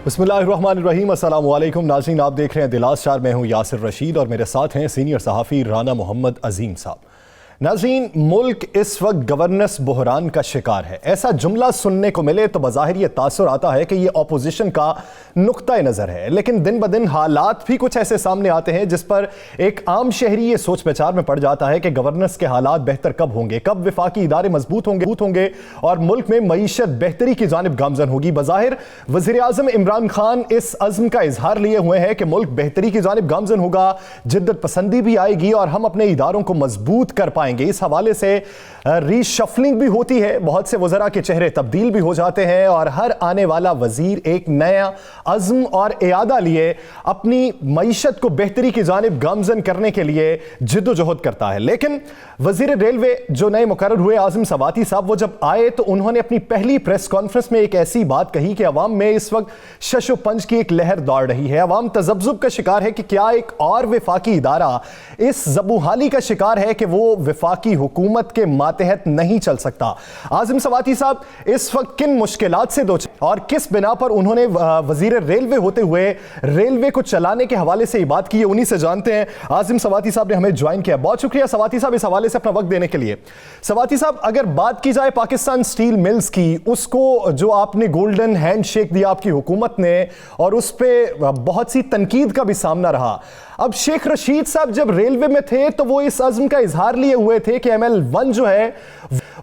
بسم اللہ الرحمن الرحیم۔ السلام علیکم ناظرین، آپ دیکھ رہے ہیں دلاس چار، میں ہوں یاسر رشید اور میرے ساتھ ہیں سینئر صحافی رانا محمد عظیم صاحب۔ ناظرین، ملک اس وقت گورننس بحران کا شکار ہے۔ ایسا جملہ سننے کو ملے تو بظاہر یہ تاثر آتا ہے کہ یہ اپوزیشن کا نقطہ نظر ہے، لیکن دن بدن حالات بھی کچھ ایسے سامنے آتے ہیں جس پر ایک عام شہری یہ سوچ بچار میں پڑ جاتا ہے کہ گورننس کے حالات بہتر کب ہوں گے، کب وفاقی ادارے مضبوط ہوں گے اور ملک میں معیشت بہتری کی جانب گامزن ہوگی۔ بظاہر وزیر اعظم عمران خان اس عزم کا اظہار لیے ہوئے ہیں کہ ملک بہتری کی جانب گامزن ہوگا، جدت پسندی بھی آئے گی اور ہم اپنے اداروں کو مضبوط کر پائیں گے۔ اس حوالے سے ری شفلنگ بھی ہوتی ہے، بہت سے وزراء کے چہرے تبدیل بھی ہو جاتے ہیں اور ہر آنے والا وزیر ایک نیا عزم اور اعادہ لیے اپنی معیشت کو بہتری کی جانب گامزن کرنے کے لیے جد و جہد کرتا ہے۔ لیکن وزیر ریلوے جو نئے مقرر ہوئے عاظم سواتی صاحب، وہ جب آئے تو انہوں نے اپنی پہلی پریس کانفرنس میں ایک ایسی بات کہی کہ عوام میں اس وقت شش و پنج کی ایک لہر دوڑ رہی ہے۔ عوام تذبذب کا شکار ہے کہ کیا ایک اور وفاقی ادارہ اس زبوحالی کا شکار ہے کہ وہ وفاقی حکومت کے ماتحت نہیں چل سکتا۔ عاظم سواتی صاحب اس وقت کن مشکلات سے دوچار اور کس بنا پر انہوں نے وزیر ریلوے ہوتے ہوئے ریلوے کو چلانے کے حوالے سے یہ بات کی ہے، انہی سے جانتے ہیں۔ عاظم سواتی صاحب نے ہمیں جوائن کیا، بہت شکریہ سواتی صاحب اس حوالے سے اپنا وقت دینے کے لیے۔ سواتی صاحب، اگر بات کی جائے پاکستان سٹیل ملز کی، اس کو جو آپ نے گولڈن ہینڈ شیک دیا آپ کی حکومت نے اور اس پہ بہت سی تنقید کا بھی سامنا رہا، اب شیخ رشید صاحب جب ریلوے میں تھے تو وہ اس عزم کا اظہار لیے ہوئے تھے کہ ML1 جو ہے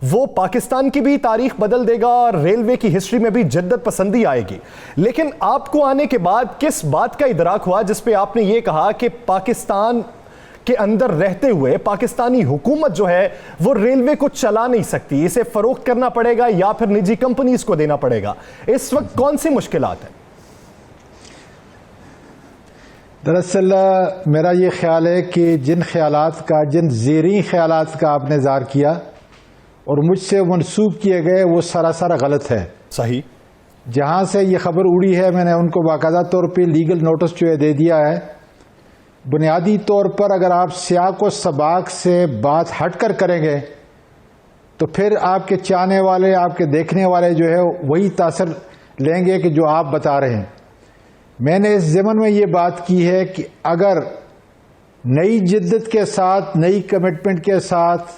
وہ پاکستان کی بھی تاریخ بدل دے گا اور ریلوے کی ہسٹری میں بھی جدت پسندی آئے گی۔ لیکن آپ کو آنے کے بعد کس بات کا ادراک ہوا جس پہ آپ نے یہ کہا کہ پاکستان کے اندر رہتے ہوئے پاکستانی حکومت جو ہے وہ ریلوے کو چلا نہیں سکتی، اسے فروخت کرنا پڑے گا یا پھر نجی کمپنیز کو دینا پڑے گا؟ اس وقت کون سی مشکلات ہیں؟ دراصل میرا یہ خیال ہے کہ جن زیریں خیالات کا آپ نے اظہار کیا اور مجھ سے منسوب کیے گئے وہ سراسر غلط ہے۔ صحیح۔ جہاں سے یہ خبر اڑی ہے میں نے ان کو باقاعدہ طور پہ لیگل نوٹس جو ہے دے دیا ہے۔ بنیادی طور پر اگر آپ سیاق و سباق سے بات ہٹ کر کریں گے تو پھر آپ کے چاہنے والے، آپ کے دیکھنے والے جو ہے وہی تاثر لیں گے کہ جو آپ بتا رہے ہیں۔ میں نے اس ضمن میں یہ بات کی ہے کہ اگر نئی جدت کے ساتھ، نئی کمٹمنٹ کے ساتھ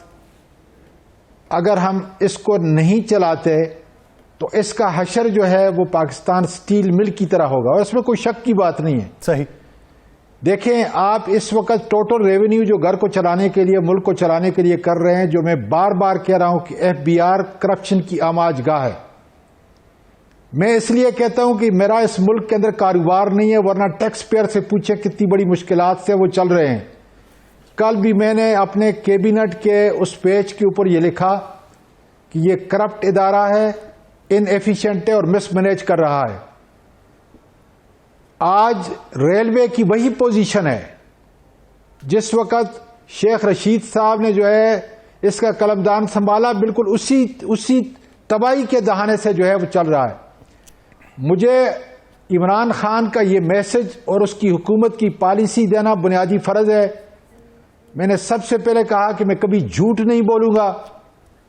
اگر ہم اس کو نہیں چلاتے تو اس کا حشر جو ہے وہ پاکستان سٹیل مل کی طرح ہوگا اور اس میں کوئی شک کی بات نہیں ہے۔ صحیح۔ دیکھیں، آپ اس وقت ٹوٹل ریونیو جو گھر کو چلانے کے لیے، ملک کو چلانے کے لیے کر رہے ہیں، جو میں بار بار کہہ رہا ہوں کہ FBR کرپشن کی آماج گاہ ہے۔ میں اس لیے کہتا ہوں کہ میرا اس ملک کے اندر کاروبار نہیں ہے، ورنہ ٹیکس پیئر سے پوچھے کتنی بڑی مشکلات سے وہ چل رہے ہیں۔ کل بھی میں نے اپنے کیبنٹ کے اس پیج کے اوپر یہ لکھا کہ یہ کرپٹ ادارہ ہے، ان ایفیشینٹ ہے اور مس مینیج کر رہا ہے۔ آج ریلوے کی وہی پوزیشن ہے جس وقت شیخ رشید صاحب نے جو ہے اس کا قلمدان سنبھالا، بالکل اسی تباہی کے دہانے سے جو ہے وہ چل رہا ہے۔ مجھے عمران خان کا یہ میسج اور اس کی حکومت کی پالیسی دینا بنیادی فرض ہے۔ میں نے سب سے پہلے کہا کہ میں کبھی جھوٹ نہیں بولوں گا،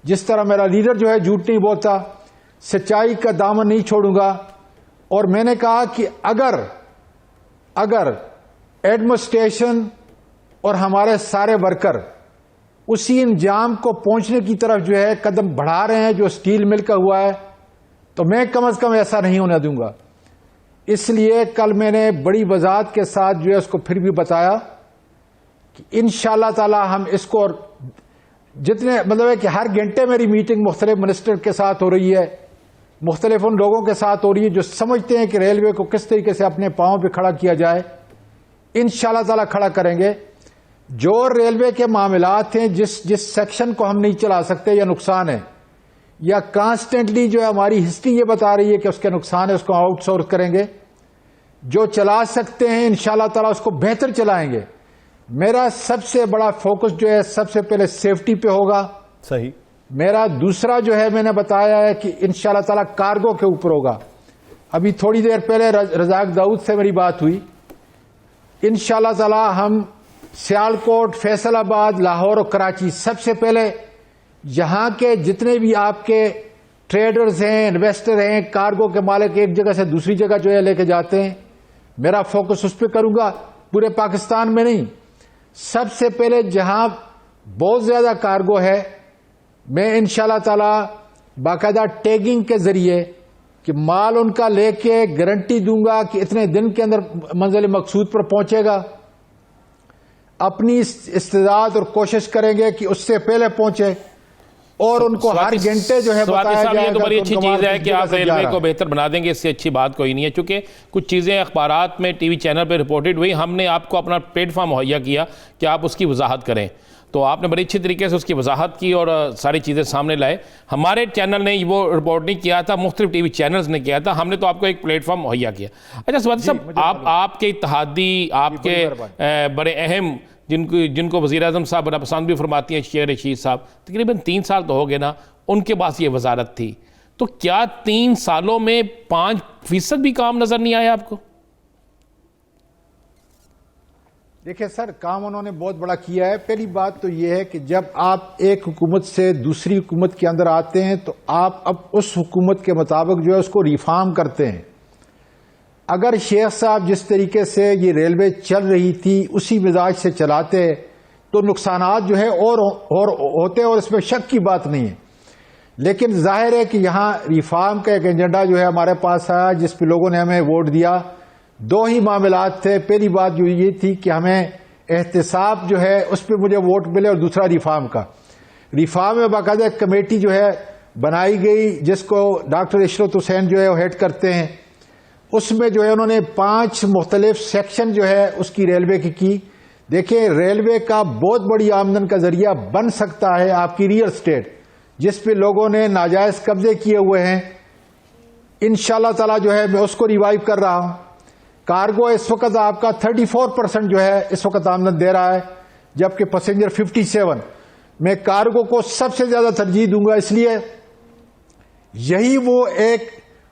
جس طرح میرا لیڈر جو ہے جھوٹ نہیں بولتا، سچائی کا دامن نہیں چھوڑوں گا۔ اور میں نے کہا کہ اگر ایڈمنسٹریشن اور ہمارے سارے ورکر اسی انجام کو پہنچنے کی طرف جو ہے قدم بڑھا رہے ہیں جو سٹیل مل کا ہوا ہے، تو میں کم از کم ایسا نہیں ہونے دوں گا۔ اس لیے کل میں نے بڑی وضاحت کے ساتھ جو ہے اس کو پھر بھی بتایا کہ انشاءاللہ تعالی ہم اس کو، جتنے مطلب ہے کہ ہر گھنٹے میری میٹنگ مختلف منسٹر کے ساتھ ہو رہی ہے، مختلف ان لوگوں کے ساتھ ہو رہی ہے جو سمجھتے ہیں کہ ریلوے کو کس طریقے سے اپنے پاؤں پہ کھڑا کیا جائے۔ انشاءاللہ تعالی کھڑا کریں گے۔ جو ریلوے کے معاملات ہیں جس سیکشن کو ہم نہیں چلا سکتے یا نقصان ہے، یا کانسٹنٹلی جو ہے ہماری ہسٹری یہ بتا رہی ہے کہ اس کے نقصان ہے، اس کو آؤٹ سورس کریں گے۔ جو چلا سکتے ہیں انشاءاللہ تعالی اس کو بہتر چلائیں گے۔ میرا سب سے بڑا فوکس جو ہے سب سے پہلے سیفٹی پہ ہوگا۔ صحیح۔ میرا دوسرا جو ہے میں نے بتایا ہے کہ انشاءاللہ تعالی کارگو کے اوپر ہوگا۔ ابھی تھوڑی دیر پہلے رزاق داؤد سے میری بات ہوئی، انشاءاللہ تعالی ہم سیالکوٹ، فیصل آباد، لاہور اور کراچی، سب سے پہلے یہاں کے جتنے بھی آپ کے ٹریڈرز ہیں، انویسٹر ہیں، کارگو کے مالک ایک جگہ سے دوسری جگہ جو ہے لے کے جاتے ہیں. میرا فوکس اس پہ کروں گا، پورے پاکستان میں نہیں. سب سے پہلے جہاں بہت زیادہ کارگو ہے، میں انشاءاللہ تعالی باقاعدہ ٹیگنگ کے ذریعے کہ مال ان کا لے کے گارنٹی دوں گا کہ اتنے دن کے اندر منزل مقصود پر پہنچے گا. اپنی استعداد اور کوشش کریں گے کہ اس سے پہلے پہنچے، اور ان کو ہر گھنٹے جو ہے بتایا جائے گا. یہ تو بڑی اچھی چیز ہے کہ آپ ریلوے کو بہتر بنا دیں گے، اس سے اچھی بات کوئی نہیں ہے. چونکہ کچھ چیزیں اخبارات میں ٹی وی چینل پہ رپورٹڈ ہوئی، ہم نے آپ کو اپنا پلیٹ فارم مہیا کیا کہ آپ اس کی وضاحت کریں، تو آپ نے بڑی اچھی طریقے سے اس کی وضاحت کی اور ساری چیزیں سامنے لائے. ہمارے چینل نے وہ رپورٹ نہیں کیا تھا، مختلف ٹی وی چینلز نے کیا تھا، ہم نے تو آپ کو ایک پلیٹ فارم مہیا کیا. اچھا سوادی صاحب، آپ کے اتحادی، آپ کے بڑے اہم جن کو وزیر اعظم صاحب بڑا پسند بھی فرماتی ہیں، شیخ رشید صاحب، تقریباً 3 سال تو ہو گئے نا ان کے پاس یہ وزارت تھی، تو کیا 3 سالوں میں 5% بھی کام نظر نہیں آیا آپ کو؟ دیکھیں سر، کام انہوں نے بہت بڑا کیا ہے. پہلی بات تو یہ ہے کہ جب آپ ایک حکومت سے دوسری حکومت کے اندر آتے ہیں تو آپ اب اس حکومت کے مطابق جو ہے اس کو ریفارم کرتے ہیں. اگر شیخ صاحب جس طریقے سے یہ ریلوے چل رہی تھی اسی مزاج سے چلاتے تو نقصانات جو ہے اور ہوتے، اور اس میں شک کی بات نہیں ہے. لیکن ظاہر ہے کہ یہاں ریفارم کا ایک ایجنڈا جو ہے ہمارے پاس آیا، جس پہ لوگوں نے ہمیں ووٹ دیا. 2 ہی معاملات تھے. پہلی بات جو یہ تھی کہ ہمیں احتساب جو ہے اس پہ مجھے ووٹ ملے، اور دوسرا ریفارم کا. ریفارم میں باقاعدہ ایک کمیٹی جو ہے بنائی گئی جس کو ڈاکٹر عشرت حسین جو ہے وہ ہیڈ کرتے ہیں. اس میں جو ہے انہوں نے 5 مختلف سیکشن جو ہے اس کی ریلوے کی. دیکھیں، ریلوے کا بہت بڑی آمدن کا ذریعہ بن سکتا ہے آپ کی ریئل اسٹیٹ، جس پہ لوگوں نے ناجائز قبضے کیے ہوئے ہیں. انشاءاللہ تعالی جو ہے میں اس کو ریوائیو کر رہا ہوں. کارگو اس وقت آپ کا 34% جو ہے اس وقت آمدن دے رہا ہے، جبکہ پیسنجر 57. میں کارگو کو سب سے زیادہ ترجیح دوں گا، اس لیے یہی وہ ایک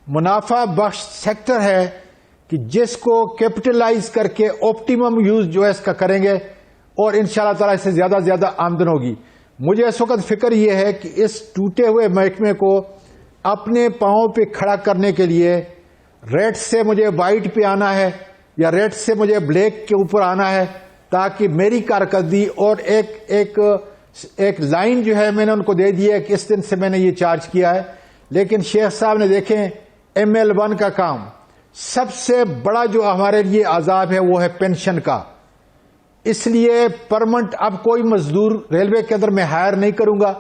منافع بخش سیکٹر ہے کہ جس کو کیپٹلائز کر کے آپٹیمم یوز جو ہے اس کا کریں گے، اور انشاءاللہ تعالی اس سے زیادہ زیادہ آمدن ہوگی. مجھے اس وقت فکر یہ ہے کہ اس ٹوٹے ہوئے محکمے کو اپنے پاؤں پہ کھڑا کرنے کے لیے ریڈ سے مجھے وائٹ پہ آنا ہے، یا ریڈ سے مجھے بلیک کے اوپر آنا ہے، تاکہ میری کارکردگی اور ایک لائن جو ہے میں نے ان کو دے دی ہے کہ اس دن سے میں نے یہ چارج کیا ہے. لیکن شیخ صاحب نے دیکھیں ML1 کا کام، سب سے بڑا جو ہمارے لیے عذاب ہے وہ ہے پینشن کا. اس لیے پرمنٹ اب کوئی مزدور ریلوے کے اندر میں ہائر نہیں کروں گا.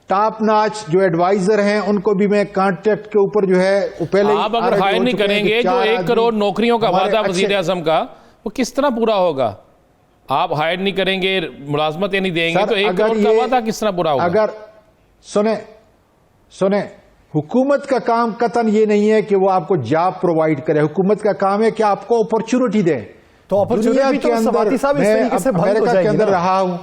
ٹاپ ناچ جو ایڈوائزر ہیں ان کو بھی میں کانٹریکٹ کے اوپر جو ہے وہ پہلے آپ اگر ہائر نہیں کریں گے، جو 1 کروڑ نوکریوں کا وعدہ وزیر اعظم کا، وہ کس طرح پورا ہوگا؟ آپ ہائر نہیں کریں گے، ملازمتیں نہیں دیں گے، تو 1 کروڑ کا وعدہ کس طرح پورا ہوگا؟ اگر سنیں حکومت کا کام قطعاً یہ نہیں ہے کہ وہ آپ کو جاب پرووائڈ کرے. حکومت کا کام ہے کہ آپ کو اپرچونٹی دے. تو اپرچونٹی تو سوادی صاحب اس طریقے سے بند ہو جائے گی. امریکہ کے اندر رہا ہوں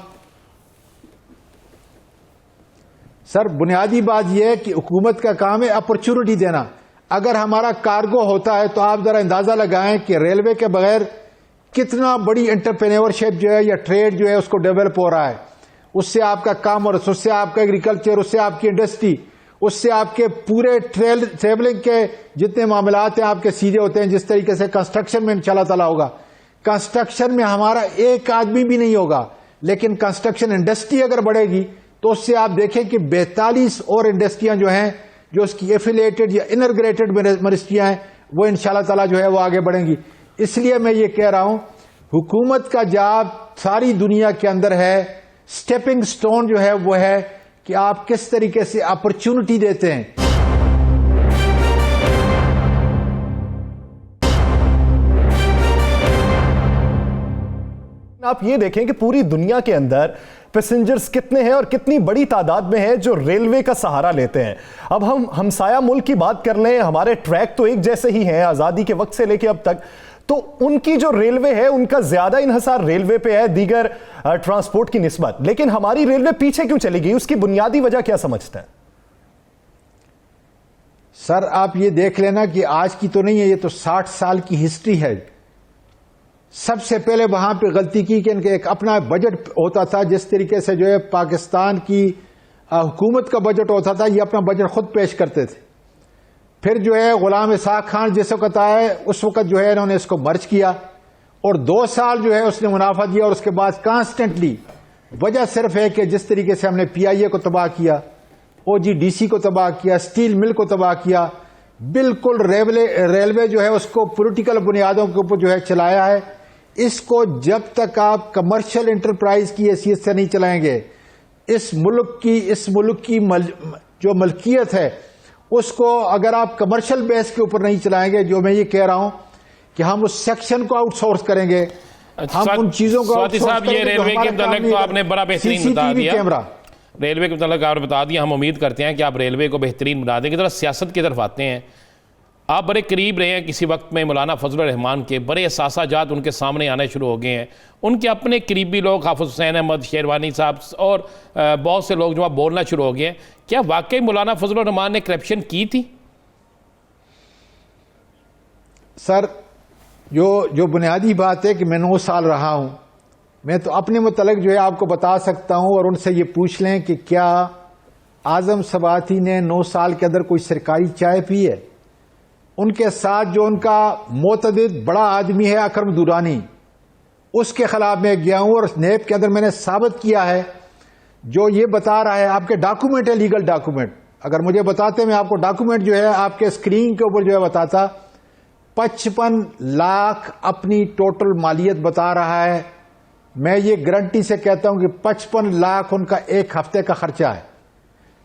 سر، بنیادی بات یہ ہے کہ حکومت کا کام ہے اپرچونٹی دینا. اگر ہمارا کارگو ہوتا ہے تو آپ ذرا اندازہ لگائیں کہ ریلوے کے بغیر کتنا بڑی انٹرپرینورشپ جو ہے یا ٹریڈ جو ہے اس کو ڈیولپ ہو رہا ہے. اس سے آپ کا کامرس، اس سے آپ کا ایگریکلچر، اس سے آپ کی انڈسٹری، اس سے آپ کے پورے ٹریولنگ کے جتنے معاملات ہیں آپ کے سیدھے ہوتے ہیں. جس طریقے سے کنسٹرکشن میں انشاءاللہ تعالی ہوگا، کنسٹرکشن میں ہمارا ایک آدمی بھی نہیں ہوگا، لیکن کنسٹرکشن انڈسٹری اگر بڑھے گی تو اس سے آپ دیکھیں کہ 42 اور انڈسٹریاں جو ہیں جو اس کی ایفیلیٹڈ یا انٹیگریٹڈ منسٹریاں ہیں وہ انشاءاللہ تعالی جو ہے وہ آگے بڑھیں گی. اس لیے میں یہ کہہ رہا ہوں حکومت کا جاب ساری دنیا کے اندر ہے. سٹیپنگ سٹون جو ہے وہ ہے کہ آپ کس طریقے سے اپرچونٹی دیتے ہیں. آپ یہ دیکھیں کہ پوری دنیا کے اندر پیسنجرز کتنے ہیں اور کتنی بڑی تعداد میں ہیں جو ریلوے کا سہارا لیتے ہیں. اب ہم ہمسایہ ملک کی بات کر لیں، ہمارے ٹریک تو ایک جیسے ہی ہیں آزادی کے وقت سے لے کے اب تک، تو ان کی جو ریلوے ہے ان کا زیادہ انحصار ریلوے پہ ہے دیگر ٹرانسپورٹ کی نسبت. لیکن ہماری ریلوے پیچھے کیوں چلی گئی؟ اس کی بنیادی وجہ کیا سمجھتے ہیں؟ سر آپ یہ دیکھ لینا کہ آج کی تو نہیں ہے، یہ تو 60 سال کی ہسٹری ہے. سب سے پہلے وہاں پہ غلطی کی کہ ان کے ایک اپنا بجٹ ہوتا تھا. جس طریقے سے جو ہے پاکستان کی حکومت کا بجٹ ہوتا تھا، یہ اپنا بجٹ خود پیش کرتے تھے. پھر جو ہے غلام اسحاق خان جس وقت آئے اس وقت جو ہے انہوں نے اس کو مرج کیا اور 2 سال جو ہے اس نے منافع دیا، اور اس کے بعد کانسٹنٹلی وجہ صرف ہے کہ جس طریقے سے ہم نے پی آئی اے کو تباہ کیا، او جی ڈی سی کو تباہ کیا، اسٹیل مل کو تباہ کیا، بالکل ریلوے جو ہے اس کو پولیٹیکل بنیادوں کے اوپر جو ہے چلایا ہے. اس کو جب تک آپ کمرشل انٹرپرائز کی حیثیت سے نہیں چلائیں گے، اس ملک کی جو ملکیت ہے اس کو اگر آپ کمرشل بیس کے اوپر نہیں چلائیں گے، جو میں یہ کہہ رہا ہوں کہ ہم اس سیکشن کو آؤٹ سورس کریں گے، ہم ان چیزوں کو آؤٹ سورس کریں گے. ریلوے کے متعلق تو آپ نے بڑا بہترین بتا دیا، کیمرہ ریلوے کے متعلق آپ نے بتا دیا. ہم امید کرتے ہیں کہ آپ ریلوے کو بہترین بنا دیں گے. ذرا سیاست کی طرف آتے ہیں. آپ بڑے قریب رہے ہیں کسی وقت میں مولانا فضل الرحمان کے، بڑے اثاثہ جات ان کے سامنے آنے شروع ہو گئے ہیں. ان کے اپنے قریبی لوگ حافظ حسین احمد شیروانی صاحب اور بہت سے لوگ جو بولنا شروع ہو گئے ہیں. کیا واقعی مولانا فضل الرحمان نے کرپشن کی تھی؟ سر جو بنیادی بات ہے کہ میں 9 سال رہا ہوں، میں تو اپنے متعلق جو ہے آپ کو بتا سکتا ہوں، اور ان سے یہ پوچھ لیں کہ کیا اعظم سباتی نے 9 سال کے اندر کوئی سرکاری چائے پی ہے. ان کے ساتھ جو ان کا معتدد بڑا آدمی ہے اکرم دورانی، اس کے خلاف میں گیا ہوں اور نیب کے اندر میں نے ثابت کیا ہے. جو یہ بتا رہا ہے، آپ کے ڈاکومنٹ ہے، لیگل ڈاکومنٹ، اگر مجھے بتاتے میں آپ کو ڈاکومنٹ جو ہے آپ کے اسکرین کے اوپر جو ہے بتاتا. 55 لاکھ اپنی ٹوٹل مالیت بتا رہا ہے. میں یہ گارنٹی سے کہتا ہوں کہ 55 لاکھ ان کا ایک ہفتے کا خرچہ ہے.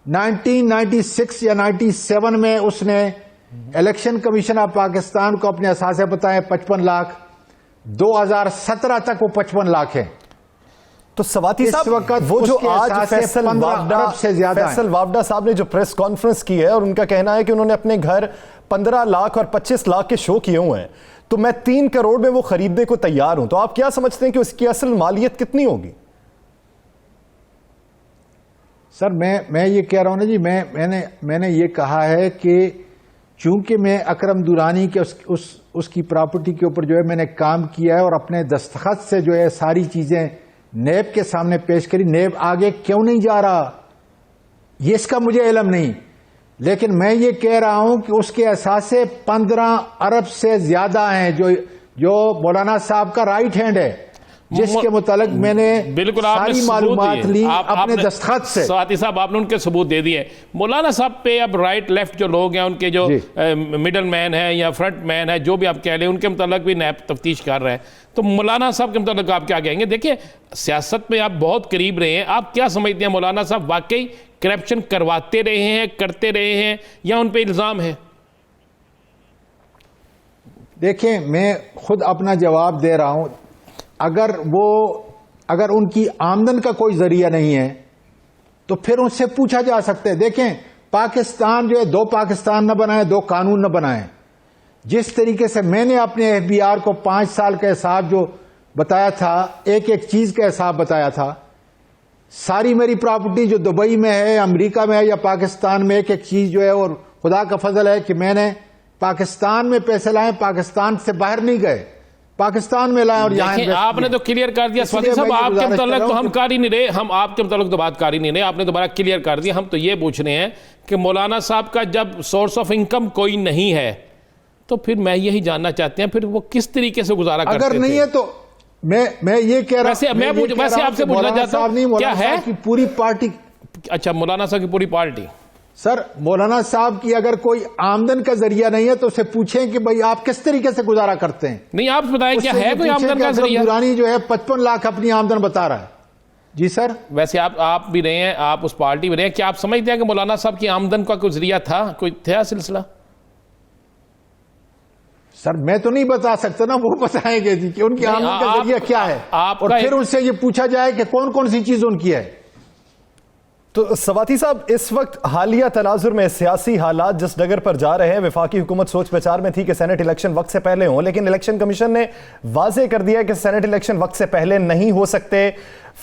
1996 یا 97 میں اس نے الیکشن کمیشن آف پاکستان کو اپنے اثاثے بتائے 55 لاکھ. 2017 تک وہ 55 لاکھ ہیں. تو سواتی صاحب، وہ جو آج فیصل وابڈا صاحب نے جو پریس کانفرنس کی ہے اور ان کا کہنا ہے کہ انہوں نے اپنے گھر 15 لاکھ اور 25 لاکھ کے شو کیے ہوئے ہیں، تو میں 3 کروڑ میں وہ خریدنے کو تیار ہوں. تو آپ کیا سمجھتے ہیں کہ اس کی اصل مالیت کتنی ہوگی؟ سر میں یہ کہہ رہا ہوں نا جی، میں نے یہ کہا ہے کہ چونکہ میں اکرم دورانی کے اس کی پراپرٹی کے اوپر جو ہے میں نے کام کیا ہے اور اپنے دستخط سے جو ہے ساری چیزیں نیب کے سامنے پیش کری. نیب آگے کیوں نہیں جا رہا یہ اس کا مجھے علم نہیں، لیکن میں یہ کہہ رہا ہوں کہ اس کے اثاثے 15 ارب سے زیادہ ہیں جو مولانا صاحب کا رائٹ ہینڈ ہے، جس کے متعلق میں نے بالکل ساری معلومات لی اپنے دستخط سے. سواتی صاحب، آپ نے ان کے ثبوت دے دیے. مولانا صاحب پہ اب رائٹ لیفٹ جو لوگ ہیں، ان کے جو مڈل مین ہے یا فرنٹ مین ہے، جو بھی آپ کہہ لیں، ان کے متعلق بھی نیب تفتیش کر رہے ہیں. تو مولانا صاحب کے متعلق آپ کیا کہیں گے؟ دیکھیں، سیاست میں آپ بہت قریب رہے ہیں، آپ کیا سمجھتے ہیں مولانا صاحب واقعی کرپشن کرواتے رہے ہیں، کرتے رہے ہیں، یا ان پہ الزام ہے؟ دیکھیں، میں خود اپنا جواب دے رہا ہوں. اگر ان کی آمدن کا کوئی ذریعہ نہیں ہے تو پھر ان سے پوچھا جا سکتا ہے. دیکھیں، پاکستان جو ہے 2 پاکستان نہ بنائیں، 2 قانون نہ بنائیں. جس طریقے سے میں نے اپنے ایف بی آر کو 5 سال کا حساب جو بتایا تھا، ایک چیز کا حساب بتایا تھا، ساری میری پراپرٹی جو دبئی میں ہے، امریکہ میں ہے یا پاکستان میں، ایک چیز جو ہے، اور خدا کا فضل ہے کہ میں نے پاکستان میں پیسے لائے، پاکستان سے باہر نہیں گئے، پاکستان میں لائے اور یہاں آپ نے تو کلیئر کر دیا. سواتی صاحب، آپ کے متعلق تو ہم کر ہی نہیں رہے، ہم آپ کے متعلق تو بات کر ہی نہیں رہے، آپ نے دوبارہ کلیئر کر دیا. ہم تو یہ پوچھ رہے ہیں کہ مولانا صاحب کا جب سورس آف انکم کوئی نہیں ہے تو پھر میں یہی جاننا چاہتے ہیں پھر وہ کس طریقے سے گزارا کرتے تھے؟ اگر نہیں ہے تو میں یہ کہہ رہا ہوں، ویسے آپ سے پوچھنا چاہتا ہوں کیا ہے پوری پارٹی. اچھا، مولانا صاحب کی پوری پارٹی. سر، مولانا صاحب کی اگر کوئی آمدن کا ذریعہ نہیں ہے تو اسے پوچھیں کہ بھئی آپ کس طریقے سے گزارا کرتے ہیں. نہیں، آپ بتائیں کیا ہے کوئی آمدن کا ذریعہ؟ دورانی جو ہے 55 لاکھ اپنی آمدن بتا رہا ہے. جی سر. ویسے آپ بھی رہے ہیں، آپ اس پارٹی میں رہے ہیں، کیا آپ سمجھتے ہیں کہ مولانا صاحب کی آمدن کا کوئی ذریعہ تھا، کوئی تھا سلسلہ؟ سر، میں تو نہیں بتا سکتا نا، وہ بتائیں گے جی کہ ان کی آمدن کا ذریعہ کیا ہے، اور پھر ان سے یہ پوچھا جائے کہ کون کون سی چیز ان کی ہے. تو سواتی صاحب، اس وقت حالیہ تناظر میں سیاسی حالات جس ڈگر پر جا رہے ہیں، وفاقی حکومت سوچ بچار میں تھی کہ سینٹ الیکشن وقت سے پہلے ہوں، لیکن الیکشن کمیشن نے واضح کر دیا کہ سینٹ الیکشن وقت سے پہلے نہیں ہو سکتے.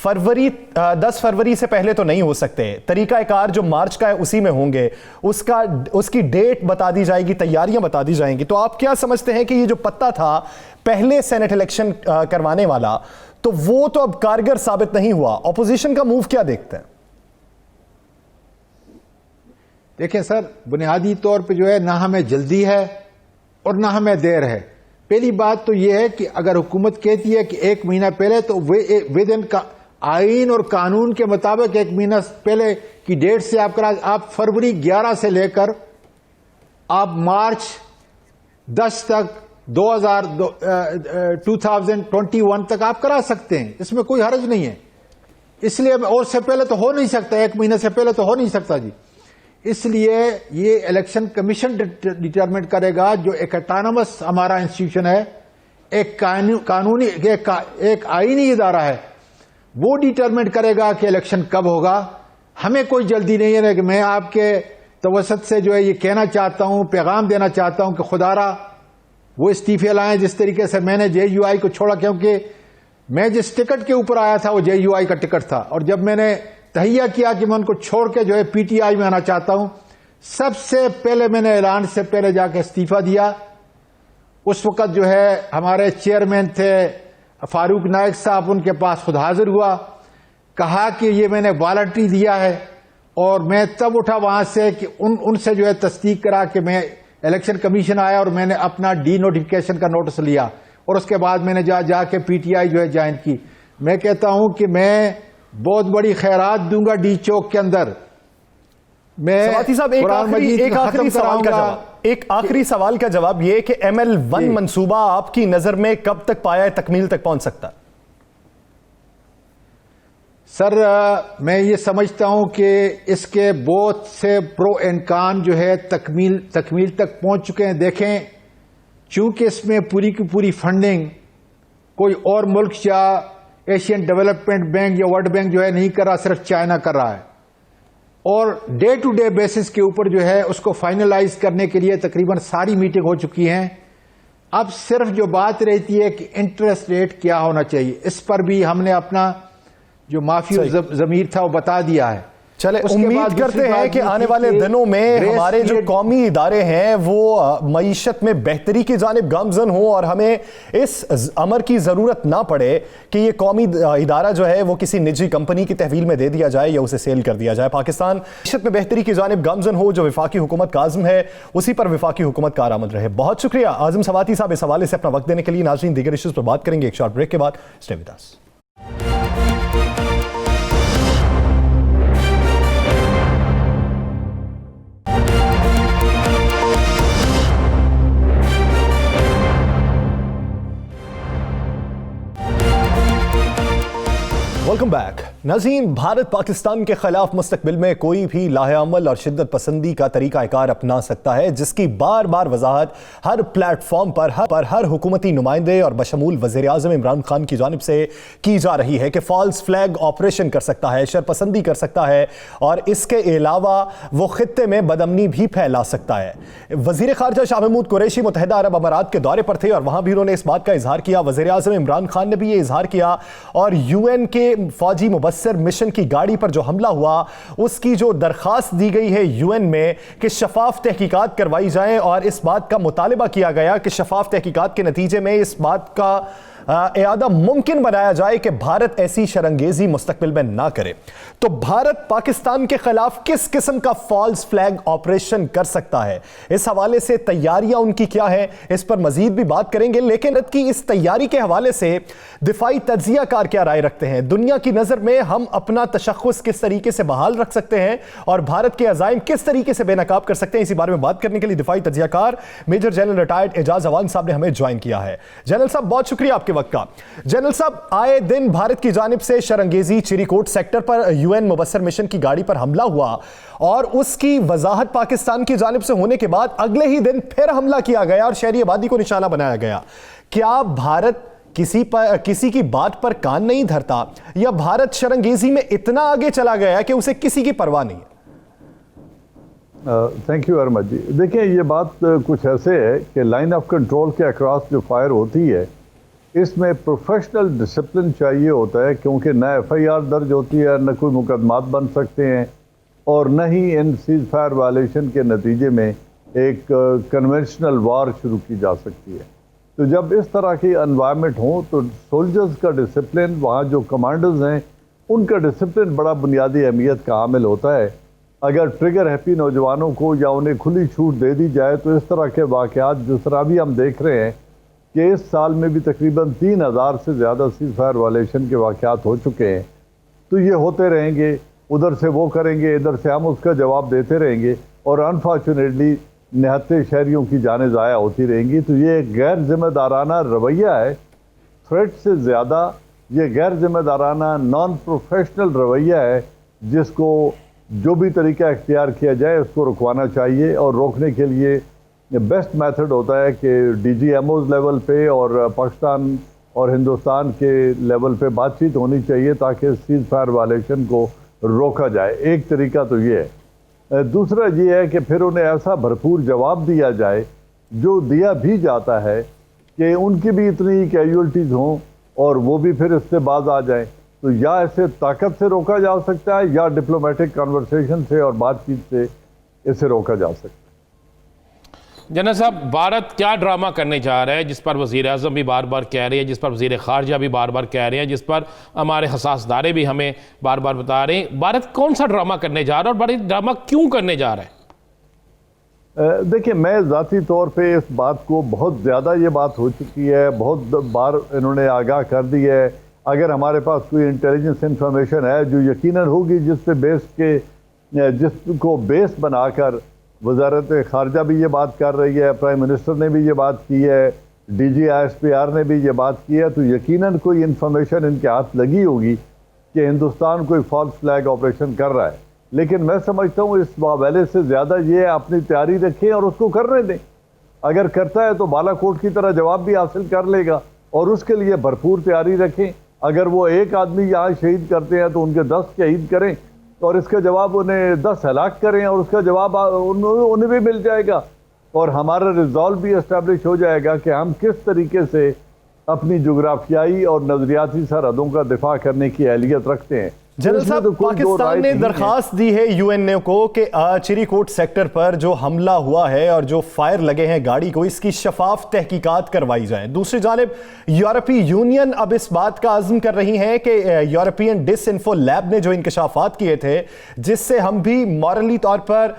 10 فروری سے پہلے تو نہیں ہو سکتے. طریقہ کار جو مارچ کا ہے اسی میں ہوں گے، اس کی ڈیٹ بتا دی جائے گی، تیاریاں بتا دی جائیں گی. تو آپ کیا سمجھتے ہیں کہ یہ جو پتہ تھا پہلے سینٹ الیکشن کروانے والا، تو وہ تو اب کارگر ثابت نہیں ہوا؟ اپوزیشن کا موو کیا دیکھتے ہیں؟ دیکھیں سر، بنیادی طور پہ جو ہے نہ ہمیں جلدی ہے اور نہ ہمیں دیر ہے. پہلی بات تو یہ ہے کہ اگر حکومت کہتی ہے کہ 1 مہینہ پہلے، تو ود ان کا آئین اور قانون کے مطابق 1 مہینہ پہلے کی ڈیٹ سے آپ فروری 11 سے لے کر آپ مارچ 10 تک 2021 تک آپ کرا سکتے ہیں. اس میں کوئی حرج نہیں ہے. اس لیے اور سے پہلے تو ہو نہیں سکتا، 1 مہینے سے پہلے تو ہو نہیں سکتا جی. اس لیے یہ الیکشن کمیشن ڈٹرمنٹ کرے گا، جو ایک اٹانومس ہمارا انسٹیٹیوشن ہے، ایک قانونی ایک آئینی ادارہ ہے، وہ ڈٹرمنٹ کرے گا کہ الیکشن کب ہوگا. ہمیں کوئی جلدی نہیں ہے. کہ میں آپ کے توسط سے جو ہے یہ کہنا چاہتا ہوں، پیغام دینا چاہتا ہوں کہ خدا را وہ استعفے لائیں جس طریقے سے میں نے JUI کو چھوڑا، کیونکہ میں جس ٹکٹ کے اوپر آیا تھا وہ JUI کا ٹکٹ تھا، اور جب میں نے تہیہ کیا کہ میں ان کو چھوڑ کے جو ہے PTI میں آنا چاہتا ہوں، سب سے پہلے میں نے اعلان سے پہلے جا کے استعفیٰ دیا. اس وقت جو ہے ہمارے چیئرمین تھے فاروق نائک صاحب، ان کے پاس خود حاضر ہوا، کہا کہ یہ میں نے والنٹری دیا ہے. اور میں تب اٹھا وہاں سے کہ ان سے جو ہے تصدیق کرا کہ میں الیکشن کمیشن آیا اور میں نے اپنا ڈی نوٹیفیکیشن کا نوٹس لیا، اور اس کے بعد میں نے جا کے PTI جو ہے جوائن کی. میں کہتا ہوں کہ میں بہت بڑی خیرات دوں گا ڈی چوک کے اندر. میں سواتی صاحب ایک آخری سوال کا جواب یہ کہ ML1 منصوبہ آپ کی نظر میں کب تک پایا تکمیل تک پہنچ سکتا ہے؟ سر میں یہ سمجھتا ہوں کہ اس کے بہت سے پرو اینڈ کان جو ہے تکمیل تک پہنچ چکے ہیں. دیکھیں، چونکہ اس میں پوری کی پوری فنڈنگ کوئی اور ملک یا ایشین ڈیولپمنٹ بینک یا ورلڈ بینک جو ہے نہیں کر رہا، صرف چائنا کر رہا ہے. اور ڈے ٹو ڈے بیسس کے اوپر جو ہے اس کو فائنلائز کرنے کے لیے تقریباً ساری میٹنگ ہو چکی ہیں. اب صرف جو بات رہتی ہے کہ انٹرسٹ ریٹ کیا ہونا چاہیے، اس پر بھی ہم نے اپنا جو معافی ضمیر تھا وہ بتا دیا ہے. چلے امید کرتے ہیں کہ آنے والے دنوں میں ہمارے جو قومی ادارے ہیں وہ معیشت میں بہتری کی جانب گامزن ہوں، اور ہمیں اس امر کی ضرورت نہ پڑے کہ یہ قومی ادارہ جو ہے وہ کسی نجی کمپنی کی تحویل میں دے دیا جائے یا اسے سیل کر دیا جائے. پاکستان معیشت میں بہتری کی جانب گامزن ہو، جو وفاقی حکومت کا عزم ہے اسی پر وفاقی حکومت کارآمد رہے. بہت شکریہ اعظم سواتی صاحب اس حوالے سے اپنا وقت دینے کے لیے. ناظرین، دیگر ایشوز پر بات کریں گے ایک شارٹ بریک کے بعد. Stay with us. Welcome back. ناظرین، بھارت پاکستان کے خلاف مستقبل میں کوئی بھی لاہ عمل اور شدت پسندی کا طریقہ کار اپنا سکتا ہے، جس کی بار بار وضاحت ہر پلیٹ فارم پر ہر حکومتی نمائندے اور بشمول وزیر اعظم عمران خان کی جانب سے کی جا رہی ہے کہ فالس فلیگ آپریشن کر سکتا ہے، شرپسندی کر سکتا ہے، اور اس کے علاوہ وہ خطے میں بدامنی بھی پھیلا سکتا ہے. وزیر خارجہ شاہ محمود قریشی متحدہ عرب امارات کے دورے پر تھے اور وہاں بھی انہوں نے اس بات کا اظہار کیا. وزیر اعظم عمران خان نے بھی یہ اظہار کیا، اور UN کے فوجی مبصر مشن کی گاڑی پر جو حملہ ہوا اس کی جو درخواست دی گئی ہے UN میں کہ شفاف تحقیقات کروائی جائیں، اور اس بات کا مطالبہ کیا گیا کہ شفاف تحقیقات کے نتیجے میں اس بات کا اعادہ ممکن بنایا جائے کہ بھارت ایسی شرنگیزی مستقبل میں نہ کرے. تو بھارت پاکستان کے خلاف کس قسم کا فالس فلیگ آپریشن کر سکتا ہے؟ اس حوالے سے تیاریاں ان کی کیا ہیں؟ اس پر مزید بھی بات کریں گے. لیکن بھارت کی اس تیاری کے حوالے سے دفاعی تجزیہ کار کیا رائے رکھتے ہیں؟ دنیا کی نظر میں ہم اپنا تشخص کس طریقے سے بحال رکھ سکتے ہیں اور بھارت کے عزائم کس طریقے سے بے نقاب کر سکتے ہیں؟ اسی بارے میں بات کرنے کے لیے دفاعی تجزیہ کار میجر جنرل ریٹائرڈ اعجاز عوان صاحب نے ہمیں جوائن کیا ہے. جنرل صاحب، بہت شکریہ آپ کے وقت کا. جنرل صاحب، آئے دن بھارت کی جانب سے شرنگیزی چیری کوٹ سیکٹر پر UN مبصر مشن کی گاڑی پر حملہ ہوا، اور اس کی وضاحت پاکستان کی جانب سے ہونے کے بعد اگلے ہی دن پھر حملہ کیا گیا اور شہری آبادی کو نشانہ بنایا گیا. کیا بھارت کسی کی بات پر کان نہیں دھرتا، یا بھارت شرنگیزی میں اتنا آگے چلا گیا کہ اسے کسی کی پرواہ نہیں ہے؟ تھینک یو احمد جی. دیکھیں، یہ بات کچھ ایسے ہے کہ لائن آف کنٹرول کے اکراس جو فائر ہوتی ہے اس میں پروفیشنل ڈسپلن چاہیے ہوتا ہے، کیونکہ نہ FIR درج ہوتی ہے، نہ کوئی مقدمات بن سکتے ہیں، اور نہ ہی ان سیز فائر وائلیشن کے نتیجے میں ایک کنونشنل وار شروع کی جا سکتی ہے. تو جب اس طرح کی انوائرمنٹ ہوں تو سولجرز کا ڈسپلن، وہاں جو کمانڈرز ہیں ان کا ڈسپلن بڑا بنیادی اہمیت کا حامل ہوتا ہے. اگر ٹریگر ہیپی نوجوانوں کو یا انہیں کھلی چھوٹ دے دی جائے تو اس طرح کے واقعات جس طرح بھی ہم دیکھ رہے ہیں کہ اس سال میں بھی تقریباً 3000 سے زیادہ سیز فائر وائلیشن کے واقعات ہو چکے ہیں، تو یہ ہوتے رہیں گے، ادھر سے وہ کریں گے، ادھر سے ہم اس کا جواب دیتے رہیں گے، اور انفارچونیٹلی نہتے شہریوں کی جانیں ضائع ہوتی رہیں گی۔ تو یہ ایک غیر ذمہ دارانہ رویہ ہے، تھریٹ سے زیادہ یہ غیر ذمہ دارانہ نان پروفیشنل رویہ ہے، جس کو جو بھی طریقہ اختیار کیا جائے اس کو رکوانا چاہیے، اور روکنے کے لیے بیسٹ میتھڈ ہوتا ہے کہ D G M Os level پہ اور پاکستان اور ہندوستان کے لیول پہ بات چیت ہونی چاہیے تاکہ سیز فائر وائلیشن کو روکا جائے۔ ایک طریقہ تو یہ ہے۔ دوسرا یہ ہے کہ پھر انہیں ایسا بھرپور جواب دیا جائے، جو دیا بھی جاتا ہے، کہ ان کی بھی اتنی کیجولٹیز ہوں اور وہ بھی پھر اس سے باز آ جائیں۔ تو یا اسے طاقت سے روکا جا سکتا ہے یا ڈپلومیٹک کنورسیشن سے اور بات چیت سے اسے روکا جا سکتا ہے۔ جنرل صاحب، بھارت کیا ڈرامہ کرنے جا رہا ہے جس پر وزیر اعظم بھی بار بار کہہ رہے ہیں، جس پر وزیر خارجہ بھی بار بار کہہ رہے ہیں، جس پر ہمارے حساس ادارے بھی ہمیں بار بار بتا رہے ہیں؟ بھارت کون سا ڈرامہ کرنے جا رہا ہے اور بھارت ڈرامہ کیوں کرنے جا رہا ہے؟ دیکھیں، میں ذاتی طور پہ اس بات کو بہت زیادہ یہ بات ہو چکی ہے، بہت بار انہوں نے آگاہ کر دی ہے۔ اگر ہمارے پاس کوئی انٹیلیجنس انفارمیشن ہے جو یقیناً ہوگی، جس کو بیس بنا کر وزارت خارجہ بھی یہ بات کر رہی ہے، پرائم منسٹر نے بھی یہ بات کی ہے، D G I S P R نے بھی یہ بات کی ہے، تو یقیناً کوئی انفارمیشن ان کے ہاتھ لگی ہوگی کہ ہندوستان کوئی فالس فلیگ آپریشن کر رہا ہے۔ لیکن میں سمجھتا ہوں اس حوالے سے زیادہ یہ اپنی تیاری رکھیں اور اس کو کرنے دیں۔ اگر کرتا ہے تو بالا کوٹ کی طرح جواب بھی حاصل کر لے گا، اور اس کے لیے بھرپور تیاری رکھیں۔ اگر وہ ایک آدمی یہاں شہید کرتے ہیں تو ان کے 10 شہید کریں، اور اس کا جواب انہیں 10 ہلاک کریں، اور اس کا جواب انہیں بھی مل جائے گا، اور ہمارا ریزالو بھی اسٹیبلش ہو جائے گا کہ ہم کس طریقے سے اپنی جغرافیائی اور نظریاتی سرحدوں کا دفاع کرنے کی اہلیت رکھتے ہیں۔ جنرل صاحب، پاکستان نے درخواست دی ہے یو این اے کو کہ چیری کوٹ سیکٹر پر جو حملہ ہوا ہے اور جو فائر لگے ہیں گاڑی کو، اس کی شفاف تحقیقات کروائی جائیں۔ دوسری جانب یورپی یونین اب اس بات کا عزم کر رہی ہیں کہ یورپین ڈس انفو لیب نے جو انکشافات کیے تھے، جس سے ہم بھی مورلی طور پر